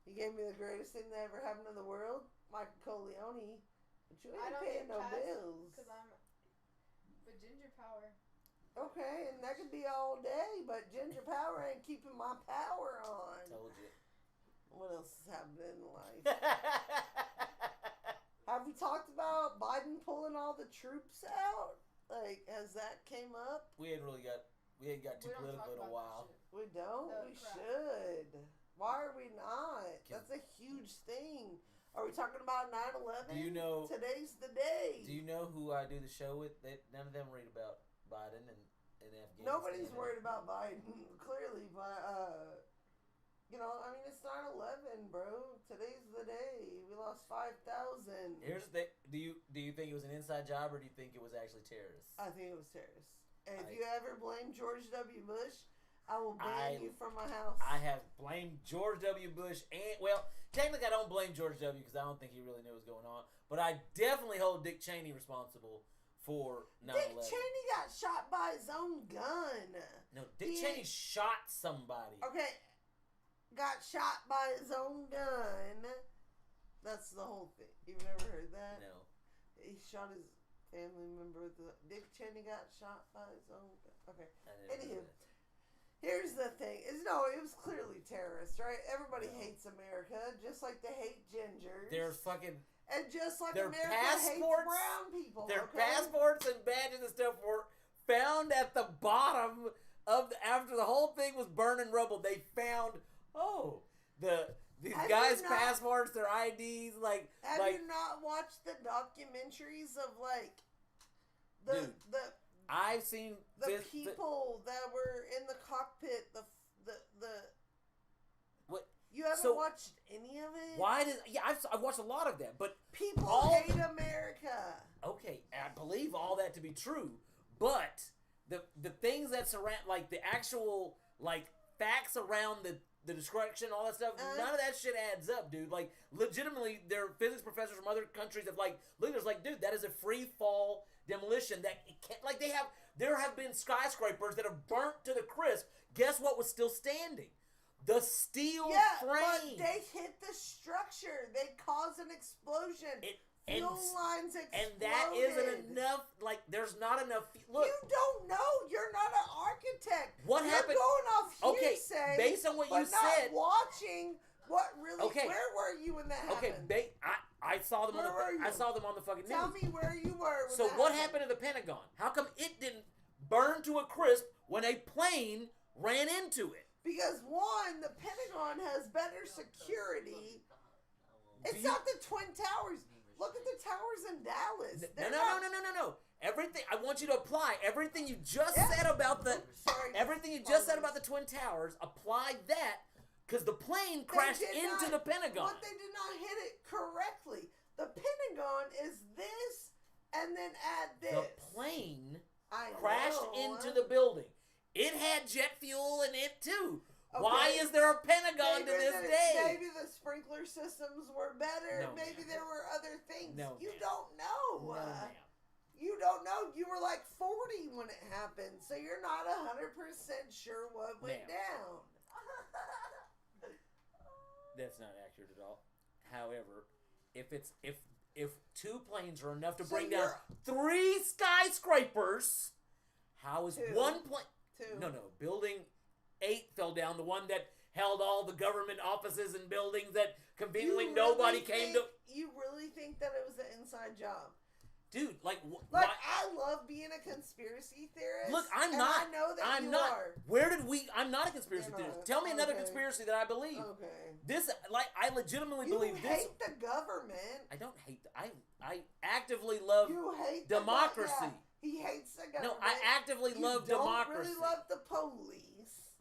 he gave me the greatest thing that ever happened in the world, Michael Corleone. But you I ain't don't paying get no passes bills. because I'm for ginger power. Okay, and that could be all day, but ginger power ain't keeping my power on. Told you. What else has happened in life? Have we talked about Biden pulling all the troops out? Like, has that came up? We ain't got too We don't political talk in a about while. that shit. We don't? No, We crap. should. Why are we not? That's a huge thing. Are we talking about 9/11? Do you know? Today's the day. Do you know who I do the show with? None of them read about Biden and Afghanistan. Nobody's worried about Biden, clearly, but, I mean, it's 9/11, bro. Today's the day. We lost 5,000. Here's the thing. Do you think it was an inside job or do you think it was actually terrorists? I think it was terrorists. And if you ever blame George W. Bush, I will ban you from my house. I have blamed George W. Bush technically I don't blame George W. because I don't think he really knew what was going on. But I definitely hold Dick Cheney responsible for 9/11. Dick Cheney got shot by his own gun. No, Dick Cheney shot somebody. Okay, got shot by his own gun. That's the whole thing. You've never heard that? No. He shot his family member. Dick Cheney got shot by his own gun. Okay. I didn't know Anywho. that. Here's the thing. It was clearly terrorists, right? Everybody hates America, just like they hate gingers. They're fucking... And just like their America hates passports- brown people. Their okay? passports and badges and stuff were found at the bottom of after the whole thing was burning rubble. They found these Have guys' you not- passports, their IDs, Have you not watched the documentaries of Dude, the I've seen people that were in the cockpit? The What? You haven't So, watched any of it? I've watched a lot of that, but People all- hate America. okay, I believe all that to be true, but the things that surround, like the actual facts around the destruction, all that stuff, none of that shit adds up, dude. Like, legitimately, there are physics professors from other countries that look at us like, dude, that is a free fall demolition. That it can't, there have been skyscrapers that have burnt to the crisp. Guess what was still standing? The steel But frame. they hit the structure. They caused an explosion. Fuel lines exploded. And that isn't enough. There's not enough. Look, you don't know. You're not an architect. What You're happened? going off Okay, hearsay. based on what you but not said. watching what really. Okay. Where were you when that okay, happened? I saw them Where were you? I saw them on the fucking news. Tell me where you were. When So that what happened to the Pentagon? How come it didn't burn to a crisp when a plane ran into it? Because one, the Pentagon has better security. It's you- not the Twin Towers. Look at the towers in Dallas. No. Everything I want you to apply everything you just Yeah. said about the Sorry. everything you just said about the Twin Towers. Apply that because the plane crashed did into not- the Pentagon. But they did not hit it correctly. The Pentagon is this, and then add this. The plane I crashed know. into the building. It had jet fuel in it too. Okay. Why is there a Pentagon to this day? Maybe the sprinkler systems were better. No, maybe ma'am. there were other things. No, you ma'am. don't know. No, ma'am. You don't know. You were like 40 when it happened, so you're not 100% sure what went Ma'am. down. That's not accurate at all. However, if two planes are enough to So bring down you're- 3 skyscrapers, how is Two. one plane? Too. No. Building 8 fell down. The one that held all the government offices and buildings that conveniently You nobody really came think- to. You really think that it was an inside job? Dude, like, Like, why? I love being a conspiracy theorist. Look, I'm and not. I know that I'm you not. are. Where did we? I'm not a conspiracy You're not. theorist. Tell me another Okay. conspiracy that I believe. Okay. This, like, I legitimately You believe this. hate the government. I don't hate. I actively love. You hate democracy. The, yeah, he hates the government. No, I actively you love don't democracy. really love the police.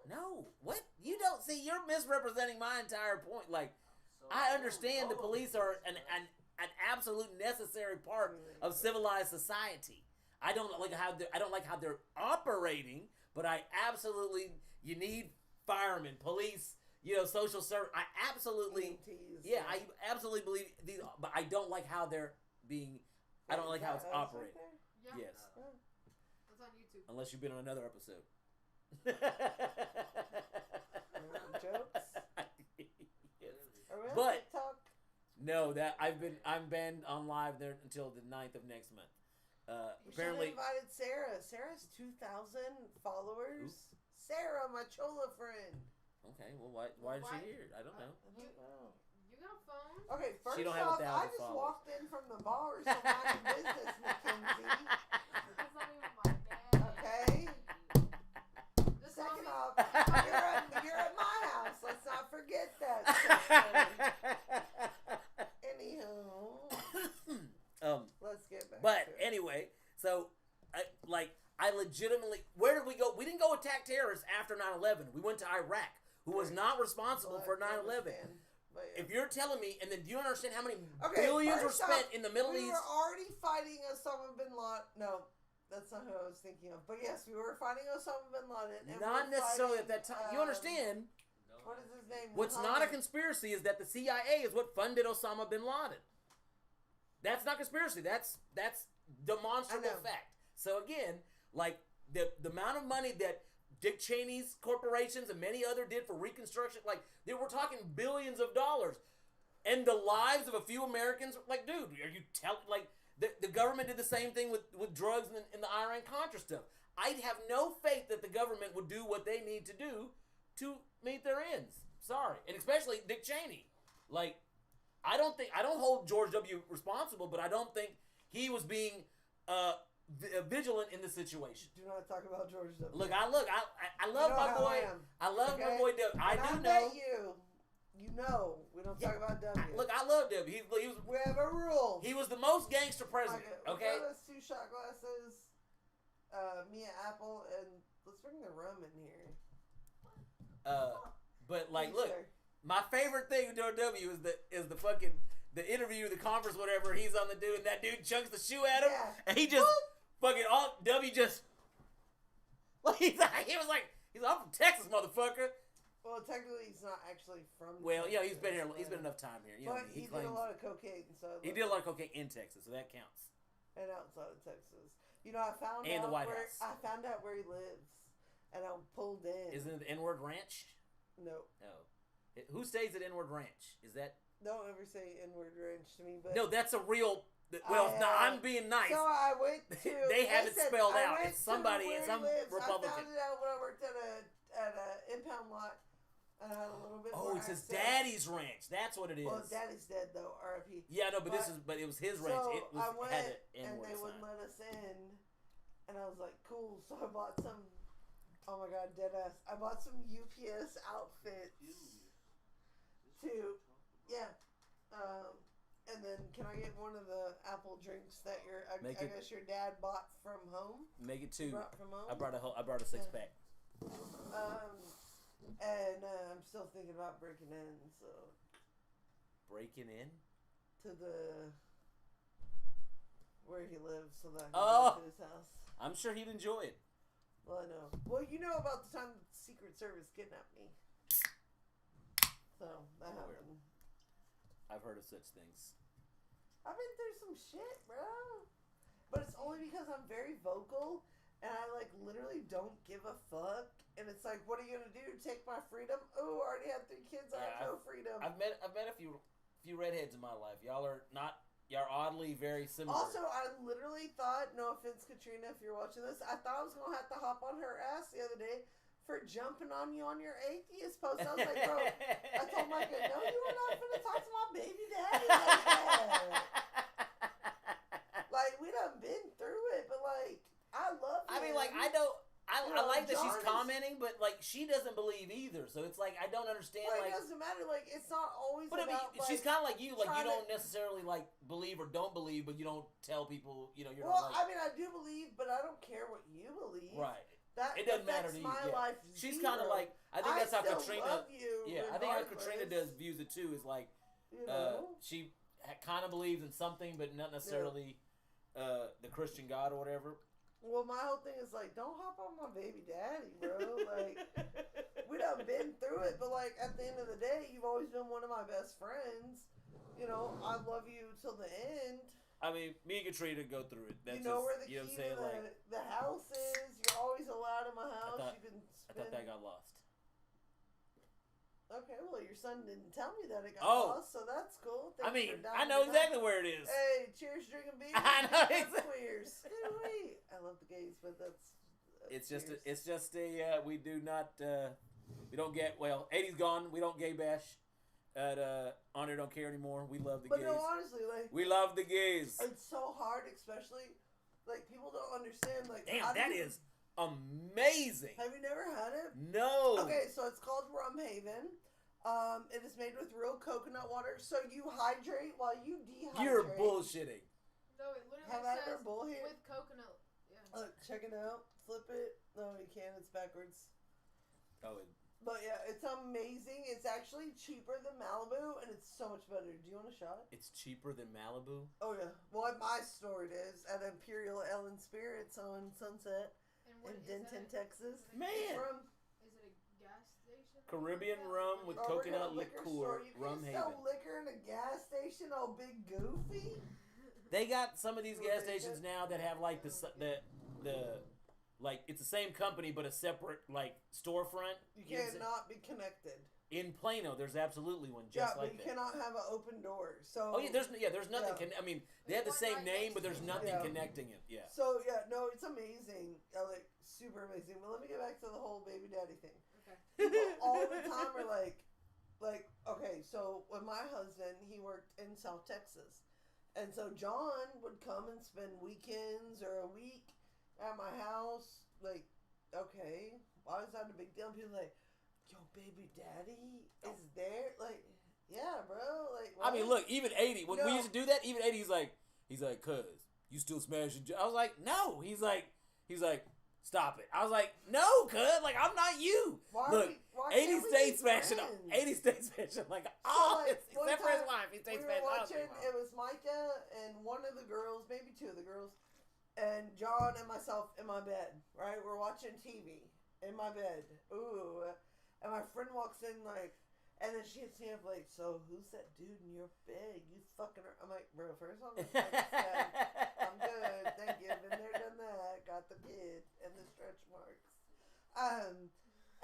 No, what? You don't see? You're misrepresenting my entire point. Like, I understand the police are an absolute necessary part of civilized society. I don't like how they're operating, but I absolutely you need firemen, police, social service. I absolutely EMTs, I absolutely believe these, but I don't like how they're being. I don't like how it's That was operated. right Yeah. Yes, there? That's on YouTube. unless you've been on another episode. Jokes? Yes. Are we on But- TikTok? No, I'm banned on live there until the 9th of next month. You Apparently, should have invited Sarah. Sarah's 2,000 followers. Sarah, my Chola friend. okay. Well, why is Why- she here? I don't know. I don't know. You got a phone? Okay, first don't have off, 1,000 I just followers. walked in from the bar, so mind your business, Mackenzie. That's not even my name. Okay? Just tell Second me- off, you're at my house. Let's not forget that. Anywho, let's get back But to it. anyway, so I legitimately, where did we go? We didn't go attack terrorists after 9/11. We went to Iraq, who was not responsible for 9/11. But yeah. If you're telling me, and then do you understand how many Okay, billions were first spent off, in the Middle we East? were already fighting Osama bin Laden. No, that's not who I was thinking of. But yes, we were fighting Osama bin Laden. And Not we were necessarily at fighting, that time. You understand? What is his name? What's not a conspiracy is that the CIA is what funded Osama bin Laden. That's not conspiracy. That's demonstrable I know. fact. So again, like the amount of money that Dick Cheney's corporations and many other did for Reconstruction, like they were talking billions of dollars, and the lives of a few Americans. Like, dude, are you telling? Like the government did the same thing with drugs and the Iran Contra stuff. I have no faith that the government would do what they need to do to meet their ends. Sorry, and especially Dick Cheney. Like, I don't hold George W. responsible, but I don't think he was being vigilant in the situation. Do not talk about George W. Look, I love You know my how boy. I am, I love my okay? boy W. I And do bet know. you know, we don't talk about W. Look, I love W. He was we have a rule. he was the most gangster president. Okay. We've got us 2 shot glasses, me an apple, and let's bring the rum in here. But like, Please, look, sir. my favorite thing with W is the fucking the interview, the conference, whatever. He's on the dude, and that dude chunks the shoe at him, Yeah. and he just fucking all W just. Like, he was like, I'm from Texas, motherfucker. Well, technically, he's not actually from. Well, yeah, he's been here. Texas, He's been enough time here. You know, But he did claims a lot of cocaine, so he did a lot of cocaine in Texas, so that counts. and outside of Texas. You know, I found And out the White where House. I found out where he lives, and I pulled in. Isn't it the N-word Ranch? No, No. Who stays at N-word Ranch? Is that? don't ever say N-word ranch to me. But No, that's a real. Well, I, no, I'm being nice. So I went to. They have it listen, spelled I out. went It's somebody, to where he some lives. Republican. I found it out when I worked at a impound lot. And I had a little bit Oh, more it's his access. daddy's ranch. That's what it is. Well, daddy's dead though, R.I.P. Yeah, no, but But- it was his ranch. So It was I went had an and N-word they wouldn't sign. let us in, and I was like, cool. So I bought some. Oh my god, dead ass! I bought some UPS outfits. And then can I get one of the apple drinks that I guess your dad bought from home? Make it two. Brought from home. I brought a 6-pack. And I'm still thinking about breaking in. So Breaking in? to the where he lives, so that I can Oh. go to his house. I'm sure he'd enjoy it. Well, I know. Well, you know about the time the Secret Service kidnapped me. So that I'm aware. happened. I've heard of such things. I've been through some shit, bro. But it's only because I'm very vocal and I like literally don't give a fuck. And it's like, what are you gonna do? Take my freedom? Oh, I already had 3 kids. I have no freedom. I've met a few redheads in my life. Y'all are oddly very similar. Also, I literally thought, no offense, Katrina, if you're watching this, I thought I was gonna have to hop on her ass the other day for jumping on you on your atheist post. I was like, bro, I told Micah, no, you were not gonna talk to my baby daddy like that. Like, we done been through it, but like, I love him. I mean, like, I don't. I like that John she's commenting, but like she doesn't believe either. So it's like I don't understand. Well, like, it doesn't matter. Like, it's not always but I mean, about. she's like, kind of like you. Like you trying don't to- necessarily like believe or don't believe, but you don't tell people. You know, you're well, not like I mean, I do believe, but I don't care what you believe. right. That It doesn't matter affects to you. my Yeah. life. She's zero. kind of like I think that's how still Katrina. love you Yeah, I think how Katrina regardless, views it too. Is like You know? she kind of believes in something, but not necessarily the Christian God or whatever. Well, my whole thing is like, don't hop on my baby daddy, bro. Like, we done been through it, but like at the end of the day, you've always been one of my best friends. You know, I love you till the end. I mean, me and Katrina go through it. That's you know just, where the you know key what I'm to saying? Like, the house is. You're always allowed in my house. thought- You can I spend. thought that got lost. Okay, well, your son didn't tell me that it got Oh. lost, so that's cool. I Thanks mean, for I diving know in that. exactly where it is. Hey, cheers, drinking beer. I know That's exactly. queers. Ooh-wee. I love the gays, but that's It's just cheers. we do not we don't get 80's gone. We don't gay bash at Honor Don't Care anymore. We love the But gays. no, honestly, like, We love the gays. it's so hard, especially like people don't understand. Like, Damn, how do that you- is amazing. Have you never had it? No. Okay, so it's called Rum Haven. It is made with real coconut water, so you hydrate while you dehydrate. You're bullshitting. No, it literally Have I ever says bullshit? with coconut. Yeah. Look, check it out. Flip it. No, you can't. It's backwards. Oh, But yeah, it's amazing. It's actually cheaper than Malibu, and it's so much better. Do you want a shot? it's cheaper than Malibu. Oh yeah. Well, at my store it is at Imperial Ellen Spirits on Sunset And what in is Denton, that? Texas. Man. From Is it a gas station? Caribbean rum with we're coconut gonna liquor liqueur, store. You Rum can't sell Haven. liquor in a gas station, oh big goofy. They got some of these gas Right. stations now that have like the like it's the same company but a separate like storefront. You know what I'm saying? cannot be connected. In Plano, there's absolutely one Yeah, just but like you that. cannot have an open door. So Oh yeah, there's nothing. Yeah. I mean, they have the One same right name, next but there's to it. nothing Yeah. connecting it. Yeah. So yeah, no, it's amazing. Like super amazing. But let me get back to the whole baby daddy thing. Okay. People all the time are like, okay, so when my husband, he worked in South Texas, and so John would come and spend weekends or a week at my house. Like, okay, why is that a big deal? And people are like, yo, baby daddy is there? Like, yeah, bro. Like, I mean, what? look, even 80. When we No. used to do that, even 80, he's like, cuz you still smashing. I was like, no. He's like, stop it. I was like, no, cuz, like I'm not you. Why Look, why 80 can't we stays be smashing. friends? 80 stays smashing. Like, like, one except for his time wife, he stays we were smashing. watching, it was Micah and one of the girls, maybe two of the girls, and John and myself in my bed, right? We're watching TV in my bed. Ooh. And my friend walks in like, and then she hits me up like, so who's that dude in your bed? You fucking her. I'm like, bro, first of all, I'm good. Thank you. Been there, done that. Got the kid and the stretch marks.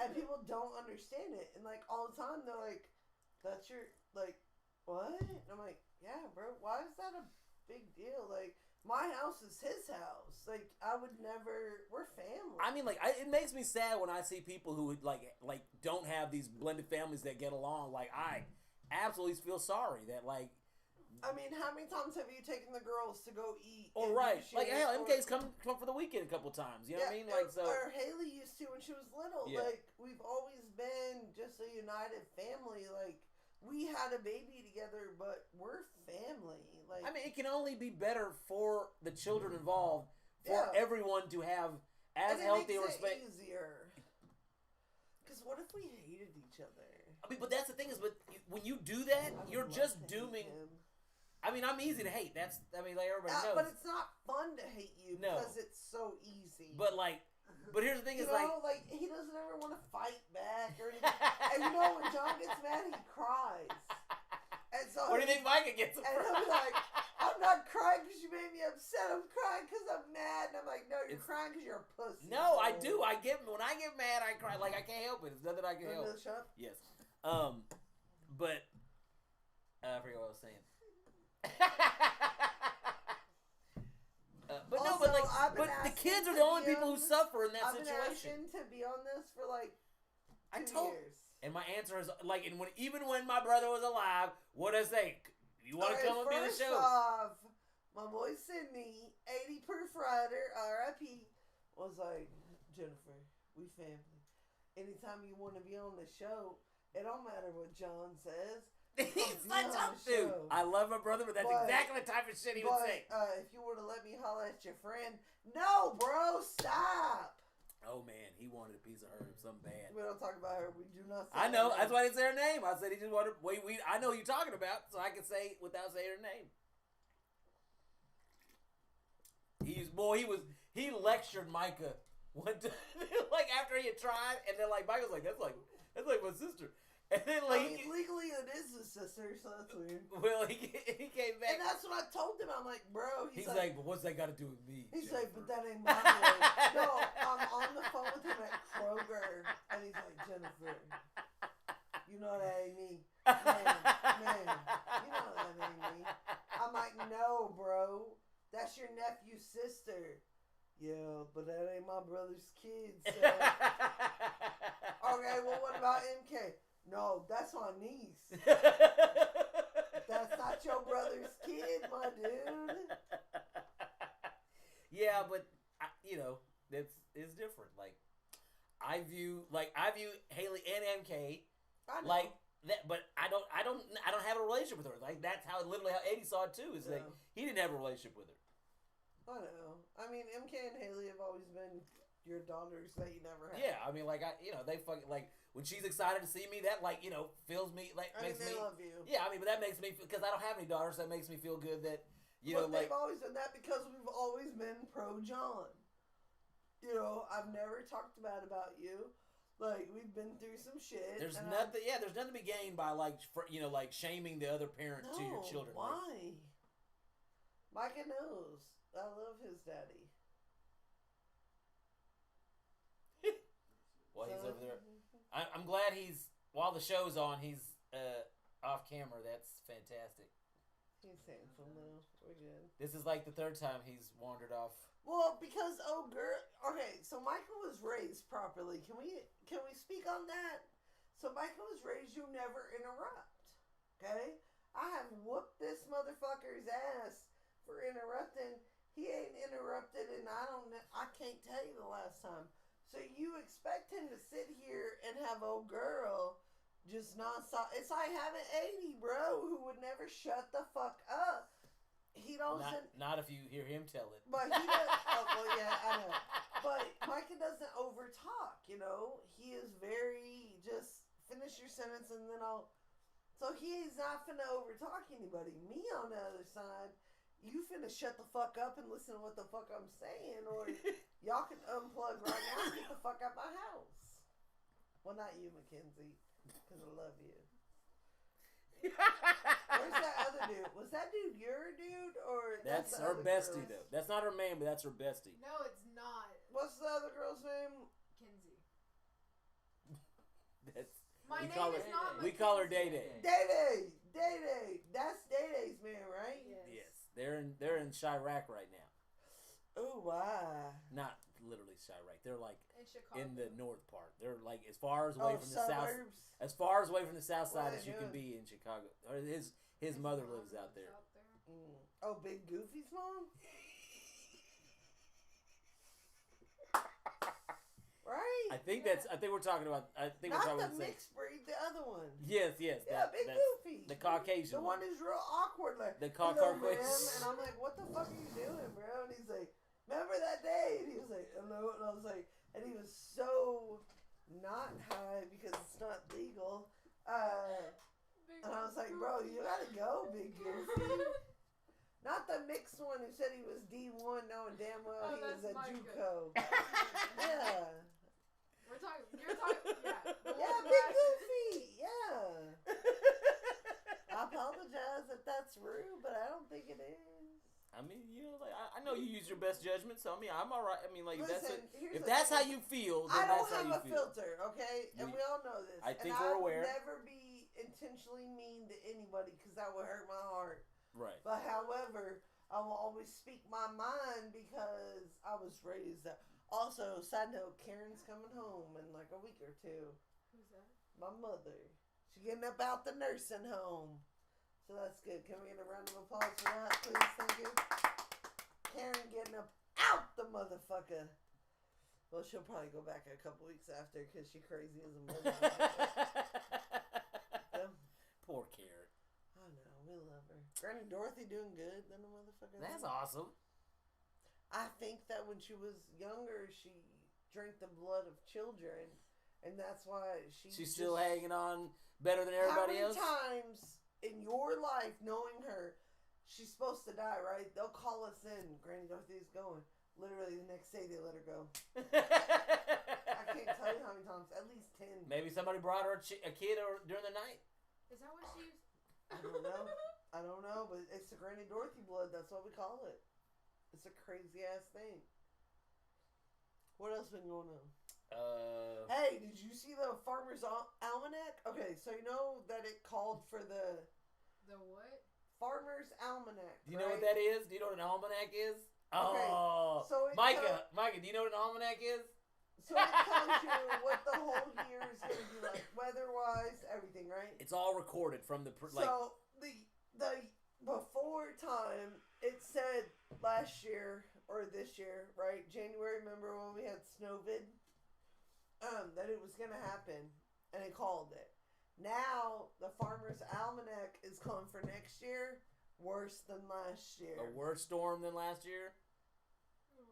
And people don't understand it. And like all the time, they're like, that's your, like, what? And I'm like, yeah, bro, why is that a big deal? Like, My house is his house. Like, I would never. We're family. I mean, like, it makes me sad when I see people who like don't have these blended families that get along. Like, I absolutely feel sorry that like. I mean, how many times have you taken the girls to go eat? Oh, and right. do shit, Like, hell, or- MK's come for the weekend a couple times. You know what I mean? Like, so. Or Haley used to when she was little. Yeah. Like, we've always been just a united family. Like, we had a baby together, but we're family. Like, I mean, it can only be better for the children involved, for Yeah. everyone to have as and healthy it makes respect. it easier. Because what if we hated each other? I mean, but that's the thing is, but when you do that, I would you're love just to hate doing. him. I mean, I'm easy to hate. That's, I mean, like everybody knows. But it's not fun to hate you No. because it's so easy. But like, but here's the thing you is know, like, he doesn't ever want to fight back or anything. And you know, when John gets mad, he cries. And so what do you think Micah gets? And he'll be like, I'm not crying because you made me upset. I'm crying because I'm mad. And I'm like, no, you're crying because you're a pussy. No, I do. I get when I get mad, I cry. Like I can't help it. It's nothing I can help. Shut up. Yes. But I forget what I was saying. But no, Also, but like, I've been but the asking kids are to the only be people on who this- suffer in that I've been situation. asking to be on this for like 2 I told, years. and my answer is like, and even when my brother was alive, what I say? You want to come and be on the First show? off, my boy Sydney, 80 proof rider, R.I.P., was like, Jennifer, we family. Anytime you want to be on the show, it don't matter what John says. He's be such on a the dude. show. I love my brother, but that's But- exactly the type of shit he would But say. if you were to let me holler at your friend, no, bro, stop. Oh man, he wanted a piece of her, something bad. We don't talk about her. We do not say I know. her That's name. why I didn't say her name. I said he just wanted. I know who you're talking about, so I can say without saying her name. He lectured Micah one time, like after he had tried, and then like Micah was like, that's like my sister, and then I like mean, legally it is his sister, so that's weird. well he came back. And that's what I told him. I'm like, bro. He's like, but what's that got to do with me? He's Jennifer?" like, but that ain't my boy. No, I'm on the phone with him at Kroger, and he's like, Jennifer, you know that ain't me. Man, you know that ain't me. I'm like, no, bro, that's your nephew's sister. Yeah, but that ain't my brother's kid. So. Okay, well, what about MK? No, that's my niece. That's not your brother's kid, my dude. Yeah, but it's different. Like I view Haley and MK I know. like that, but I don't have a relationship with her. Like that's how literally how Eddie saw it too. Is like Yeah. he didn't have a relationship with her. I know. I mean, MK and Haley have always been your daughters that you never had. Yeah, I mean, like they fucking like when she's excited to see me, that like fills me like I mean, makes they me. love you. Yeah, I mean, but that makes me because I don't have any daughters. That makes me feel good that But like they've always done that because we've always been pro John. You know, I've never talked bad about you. Like, we've been through some shit. there's and nothing. Yeah, there's nothing to be gained by like like shaming the other parent to your children. Like, Why? Micah knows. I love his daddy. while he's over there, I'm glad while the show's on, he's off camera. That's fantastic. He's handsome though. We're good. This is like the third time he's wandered off. Well, because okay, so Micah was raised properly. Can we speak on that? So Micah was raised you never interrupt. Okay? I have whooped this motherfucker's ass for interrupting. He ain't interrupted and I can't tell you the last time. So you expect him to sit here and have old girl just nonstop. It's like having 80, bro, who would never shut the fuck up. He doesn't. Not if you hear him tell it. But he doesn't. Oh, well, yeah, I know. But Micah doesn't over talk, He is very just finish your sentence and then I'll. So he's not finna over talk anybody. Me on the other side, you finna shut the fuck up and listen to what the fuck I'm saying, or y'all can unplug right now and get the fuck out my house. Well, not you, Mackenzie, because I love you. Where's that other dude? Was that dude your dude, or That's the her other bestie girl's? though. That's not her man, but that's her bestie. No, it's not. What's the other girl's name? Kinsey. That's My we name call is her, not we call her Day Mackenzie. Day. Day Day. That's Day Day's man, right? Yes. Yes, They're in Chirac right now. Oh, why? Not literally Chirac. They're like In Chicago. in the north part. They're like as far as away from the south, suburbs? as far as away from the south What side are as they you can doing? be in Chicago. Or his mother lives out there. Mm. Oh, Big Goofy's mom? Right? I think we're talking about. I think Not we're talking the about the same. mixed breed, the other one. Yes. Yeah, Big that's Goofy. the Caucasian The one who's real awkward, like, The hello, Caucasian. ma'am. And I'm like, what the fuck are you doing, bro? And he's like, remember that day? And he was like, hello. And I was like, and he was so not high because it's not legal. And I was like, bro, you gotta go, Big Goofy. Not the mixed one who said he was D1, knowing damn well he was that's a Micah. JUCO. Yeah. You're talking, yeah. The Yeah, one Big who Goofy. Yeah. I apologize if that's rude, but I don't think it is. I mean, like I know you use your best judgment, so I mean I'm all right. I mean, like Listen, here's if the that's how thing. you feel, I then don't that's how have you a feel. filter, okay? And we all know this. I think and we're I aware. would never be intentionally mean to anybody because that would hurt my heart. Right. But however, I will always speak my mind because I was raised that. Also, side note, Karen's coming home in like a week or two. Who's that? My mother. She's getting up out the nursing home. So that's good. Can we get a round of applause for that, please? Thank you. Karen getting up out the motherfucker. Well, she'll probably go back a couple weeks after because she's crazy as a motherfucker. Yeah. Poor Karen. I know, we love her. Granny Dorothy doing good than the motherfucker. That's awesome. I think that when she was younger, she drank the blood of children, and that's why She's still hanging on better than everybody else. How many times in your life, knowing her, she's supposed to die, right? They'll call us in. Granny Dorothy's going. Literally the next day, they let her go. I can't tell you how many times. At least 10. Maybe somebody brought her a kid during the night. Is that what she used? I don't know, but it's the Granny Dorothy blood. That's what we call it. It's a crazy ass thing. What else been going on? Hey, did you see the Farmer's Almanac? Okay, so you know that it called for the The what? Farmer's Almanac. Do you know what that is? Do you know what an almanac is? Okay, Oh, so it Micah, do you know what an almanac is? So it tells you what the whole year is going to be like, weather-wise, everything, right? It's all recorded from the So the before time, it said last year or this year, right? January. Remember when we had snowvid? That it was gonna happen, and it called it. Now the Farmer's Almanac is calling for next year worse than last year. a worse storm than last year.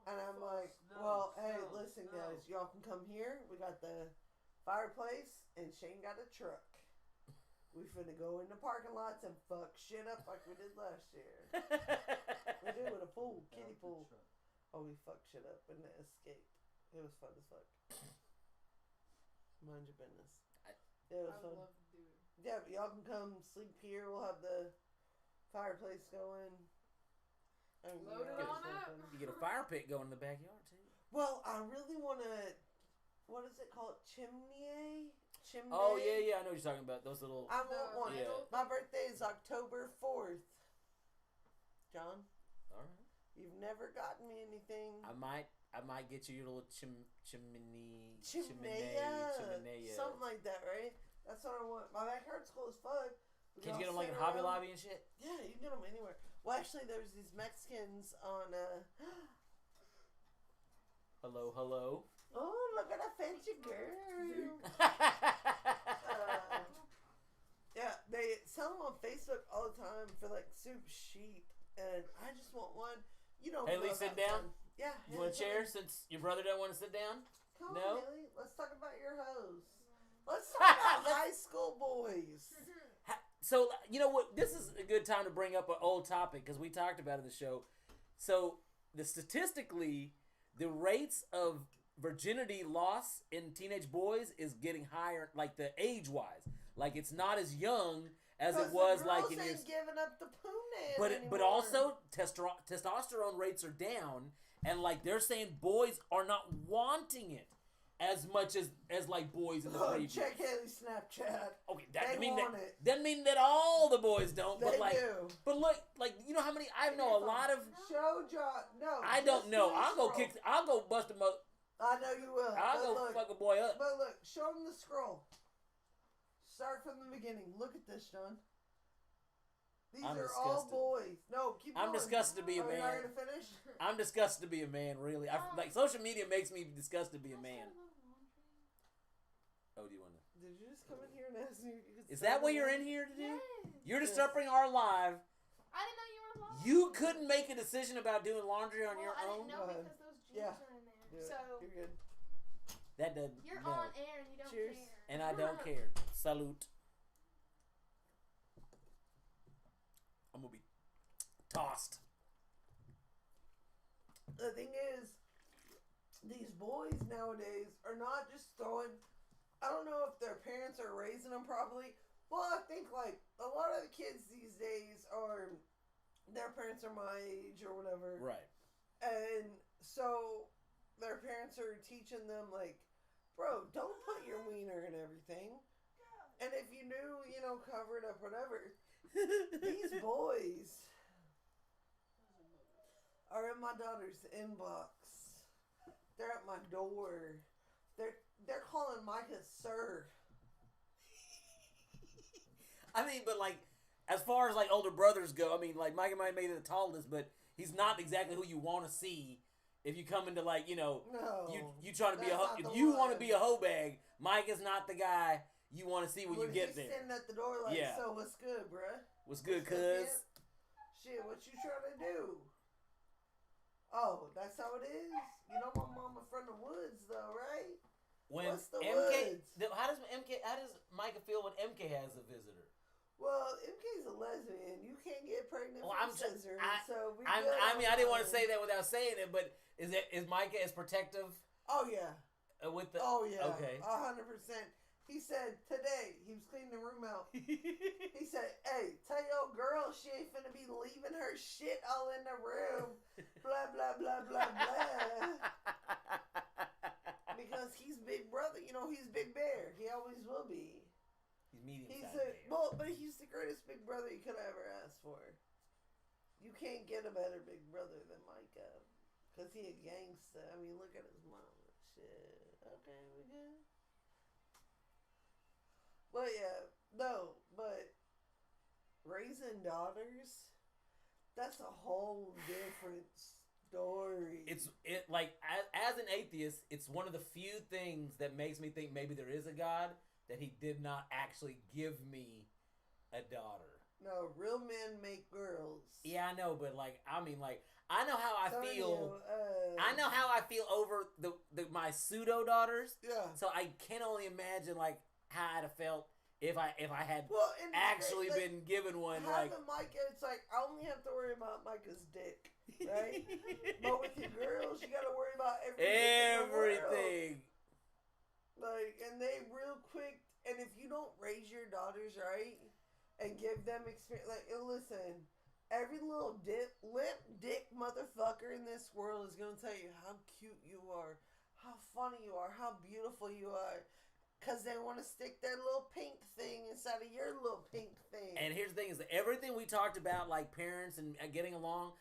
And I'm like, well, hey, listen, guys, y'all can come here. We got the fireplace, and Shane got a truck. We finna go in the parking lots and fuck shit up like we did last year. We did with a pool, kiddie pool. Oh, we fucked shit up in the Escape. It was fun as fuck. Mind your business. It was I fun. would love to do it. Yeah, but y'all can come sleep here. We'll have the fireplace going. And Load it on up. You get a fire pit going in the backyard too. Well, I really want to. What is it called? Chimney? Chimney? Oh yeah, I know what you're talking about. Those little. I want one. Yeah. My birthday is October 4th. John, All right. you've never gotten me anything. I might get you your little chimney. Chimenea. Something like that, right? That's what I want. My backyard's cool as fuck. We Can you get all them like sit in Hobby around. Lobby and shit? Yeah, you can get them anywhere. Well, actually, there's these Mexicans on. Hello, hello. Oh, look at a fancy girl. Yeah, they sell them on Facebook all the time for like super cheap, and I just want one. You know. Haley, sit down? Yeah. You want a chair since your brother doesn't want to sit down? Come No? on, Haley. Let's talk about your hoes. Let's talk about high school boys. So you know what? This is a good time to bring up an old topic because we talked about it in the show. So statistically, the rates of virginity loss in teenage boys is getting higher, like the age wise. Like it's not as young as it was like in your. Giving up the poonan But also testosterone rates are down, and like they're saying boys are not wanting it. as much as like boys in the Oh, previews. check Haley's Snapchat. Okay, that They doesn't mean want that it. doesn't mean that all the boys don't. They But like, do. but look, like you know how many I know a lot of. Show John. No. I just don't know. do the I'll go scroll. kick. I'll go bust him up. I know you will. I'll but go look, fuck a boy up. But look, show him the scroll. Start from the beginning. Look at this, John. These I'm are all disgusted. boys. No, keep going. I'm disgusted to be a Are you not man. gonna finish? I'm disgusted to be a man. Really, like social media makes me disgusted to be a man. Oh, do you want to? Did you just come in here and ask me? Is that what you're in here to do? Yes. You're disrupting our live. I didn't know you were involved. You couldn't make a decision about doing laundry on your I own. didn't know Go ahead. because those jeans Yeah. are in there. Do it. So You're good. That doesn't. you're no. on air and you don't Cheers. care. And I don't care. Salute. I'm gonna be tossed. The thing is, these boys nowadays are not just throwing. I don't know if their parents are raising them properly. Well, I think like a lot of the kids these days are, their parents are my age or whatever, Right. and so their parents are teaching them like, bro, don't put your wiener in everything, and if you do, you know, cover it up, whatever. These boys are in my daughter's inbox. They're at my door. They're calling Micah sir. I mean, but like, as far as like older brothers go, I mean, like Micah might be the tallest, but he's not exactly who you want to see if you come into like, you know, No, you trying to be a that's ho- not if the you want to one. be a hoe bag, Mike is not the guy you want to see when you get he's there. standing at the door like, Yeah. so what's good, bruh? What's good, What's up, cuz? Shit, what you trying to do? Oh, that's how it is? You know my mama from the woods, though, right? When What's the MK, woods? how does Micah feel when MK has a visitor? Well, MK's a lesbian. You can't get pregnant Well, from I'm ju- scissors, I- so we I good on mean, I didn't want to that say one. that without saying it, but is Micah as protective Oh, yeah. with the? Oh, yeah. Okay. 100%. He said today, he was cleaning the room out. He said, hey, tell your girl she ain't finna be leaving her shit all in the room. Blah, blah, blah, blah, blah. Because he's big brother. You know, he's Big Bear. He always will be. He's medium He's sized. but he's the greatest big brother you could have ever asked for. You can't get a better big brother than Micah. Because he a gangster. I mean, look at his mama. Shit. Okay, we good? But yeah, no, but raising daughters, that's a whole different story. It's like as an atheist, it's one of the few things that makes me think maybe there is a God, that he did not actually give me a daughter. No, real men make girls. Yeah, I know, but like I mean, like I know how I Telling feel. you, I know how I feel over my pseudo daughters. Yeah. So I can only imagine like how I'd have felt if I had Well, and actually like, been given one. Like having Micah, it's like I only have to worry about Micah's dick, right? But with your girls, you got to worry about everything. everything. Like, and they real quick. And if you don't raise your daughters right and give them experience, like, listen, every little limp dick motherfucker in this world is gonna tell you how cute you are, how funny you are, how beautiful you are. Because they want to stick their little pink thing inside of your little pink thing. And here's the thing: is that everything we talked about, like parents and getting along,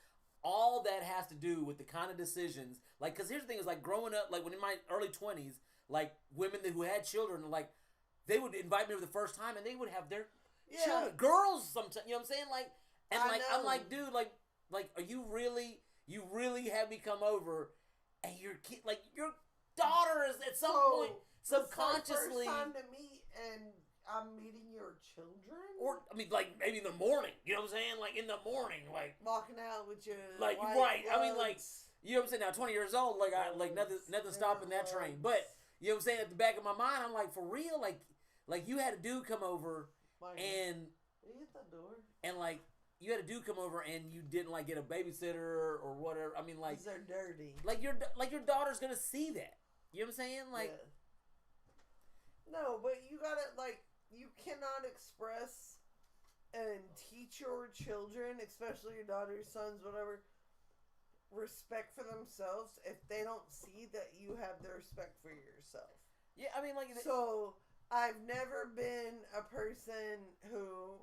all that has to do with the kind of decisions. Like, because here's the thing: is like growing up, like when in my early 20s, like women who had children, like they would invite me for the first time, and they would have their children, girls. Sometimes, you know what I'm saying? Like, and I like know. I'm like, dude, like, are you really have me come over, and your kid, like your daughter is at some point. Subconsciously, it's our first time to meet, and I'm meeting your children, or I mean, like maybe in the morning. You know what I'm saying? Like in the morning, like walking out with your like white right. I mean, like gloves. you know what I'm saying. Now 20 years old, like I like nothing stopping that train. But you know what I'm saying. At the back of my mind, I'm like, for real, like you had a dude come over Micah, and you hit the door. like you had a dude come over and you didn't like get a babysitter or whatever. I mean, like 'Cause they're dirty. like your daughter's gonna see that. You know what I'm saying? Like. Yeah. No, but you gotta, like, you cannot express and teach your children, especially your daughters, sons, whatever, respect for themselves if they don't see that you have the respect for yourself. Yeah, I mean, like... So, I've never been a person who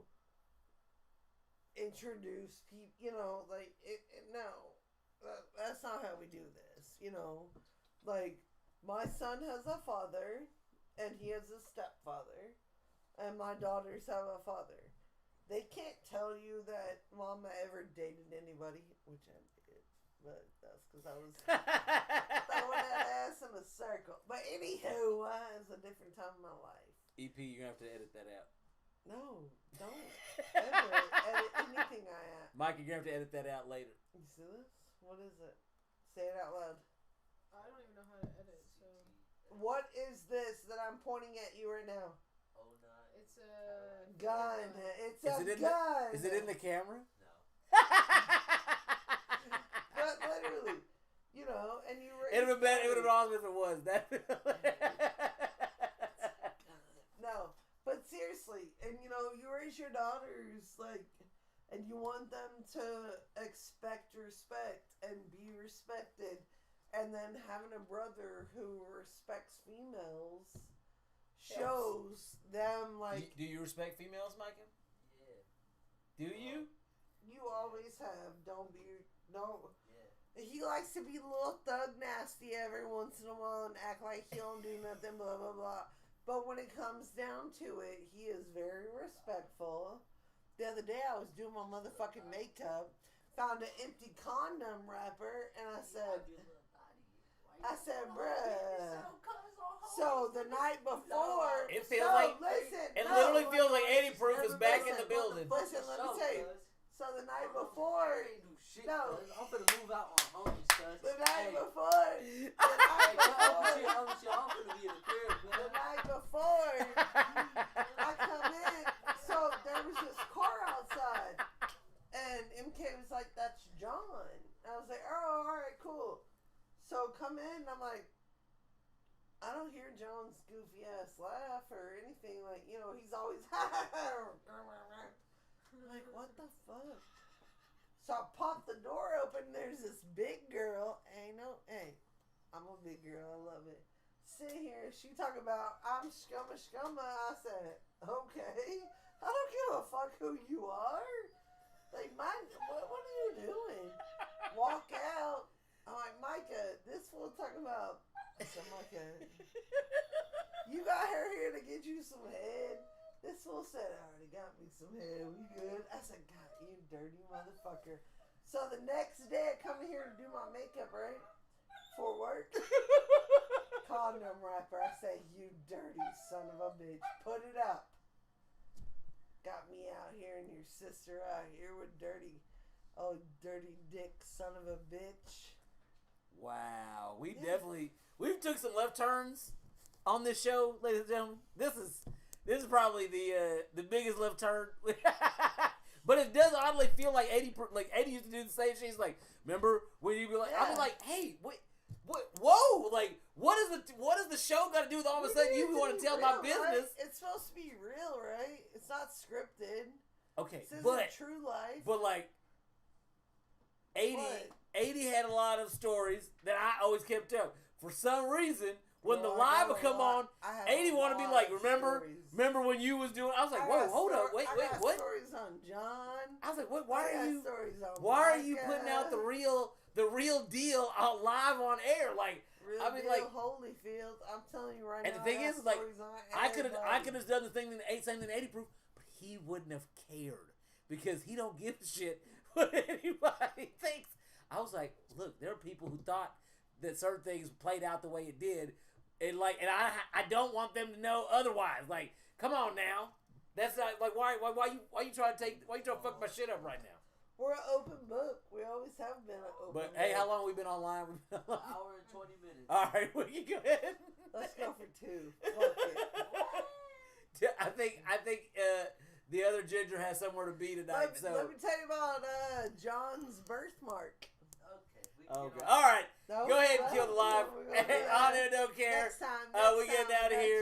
introduced people, you know, like, no. That's not how we do this, you know. Like, my son has a father, and he has a stepfather, and my daughters have a father. They can't tell you that Mama ever dated anybody, which I did, but that's because I was throwing that ass in a circle. But anywho, it was a different time in my life. EP, you're going to have to edit that out. No, don't ever edit anything I am. Mike, you're going to have to edit that out later. You see this? What is it? Say it out loud. I don't even know how to edit, so. What is this that I'm pointing at you right now? It's a Gun. It's a Is gun. Is it in the camera? No. But literally, you know, and you were. It would have been awesome if it was. That. No, but seriously, and you know, you raise your daughters like, and you want them to expect respect and be respected, and then having a brother who respects females shows them like. Do you respect females, Micah? Yeah. Do you? You always have. Don't. Yeah. He likes to be a little thug nasty every once in a while and act like he don't do nothing, blah, blah, blah. But when it comes down to it, he is very respectful. The other day I was doing my motherfucking makeup, found an empty condom wrapper, and I said, bruh. So the night before, It feels like listen, it literally feels like 80 proof is back in the listen, building. Listen, let me tell you. So the night before, No, I'm finna move out on homies, cuz. the night Hey. before, Hey, I'm finna be in the crib, man. the night before, I come in, so there was this car outside, and MK was like, "That's John." And I was like, "Oh, all right, cool." So come in, and I'm like, I don't hear John's goofy ass laugh or anything. Like, you know, he's always I'm like, what the fuck? So I pop the door open. There's this big girl. Hey, I'm a big girl. I love it. Sit here. She talk about I'm scumma. I said, okay. I don't give a fuck who you are. Like, what are you doing? Walk out. I'm like, Micah, this fool talking about. I said, Micah, you got her here to get you some head. This fool said, I already got me some head. We good? I said, God, you dirty motherfucker. So the next day I come here to do my makeup, right? For work. Condom wrapper. I say, you dirty son of a bitch. Put it up. Got me out here and your sister out here with dirty dick son of a bitch. Wow, we've took some left turns on this show, ladies and gentlemen. This is probably the biggest left turn. But it does oddly feel like 80 used to do the same shit. He's like, remember when you be like, Yeah. I be like, hey, what, whoa, like what is the show got to do with all of a sudden you want to tell my business? Right? It's supposed to be real, right? It's not scripted. Okay, This but isn't true life. but like 80 What? 80 had a lot of stories that I always kept up. For some reason, when Well, the I live got would come a lot- on, I have 80 a want to be lot like, of remember stories. when you was doing? I was like, I whoa, got hold up, wait, I got what? stories on John. I was like, what? I Why got are you? stories on Why are you Micah. putting out the real deal out live on air? Like, Real I mean, deal like- Holyfield? I'm telling you right and now. the thing I got is, like, stories on I could everybody. have done the thing that same thing 80 proof, but he wouldn't have cared because he don't give a shit what anybody thinks. I was like, look, there are people who thought that certain things played out the way it did, and I don't want them to know otherwise. Like, come on now, that's not like why you trying to fuck my shit up right now? We're an open book. We always have been an open But book. hey, how long we been online? We've been online. Hour and 20 minutes. All right, we can go ahead. Let's go for 2. Fuck it. I think the other ginger has somewhere to be tonight. Let me tell you about John's birthmark. Okay. We can Okay. get on. All right. No, Go ahead and no, kill the live. we're gonna do On that there, don't care. Next time. We getting out of here.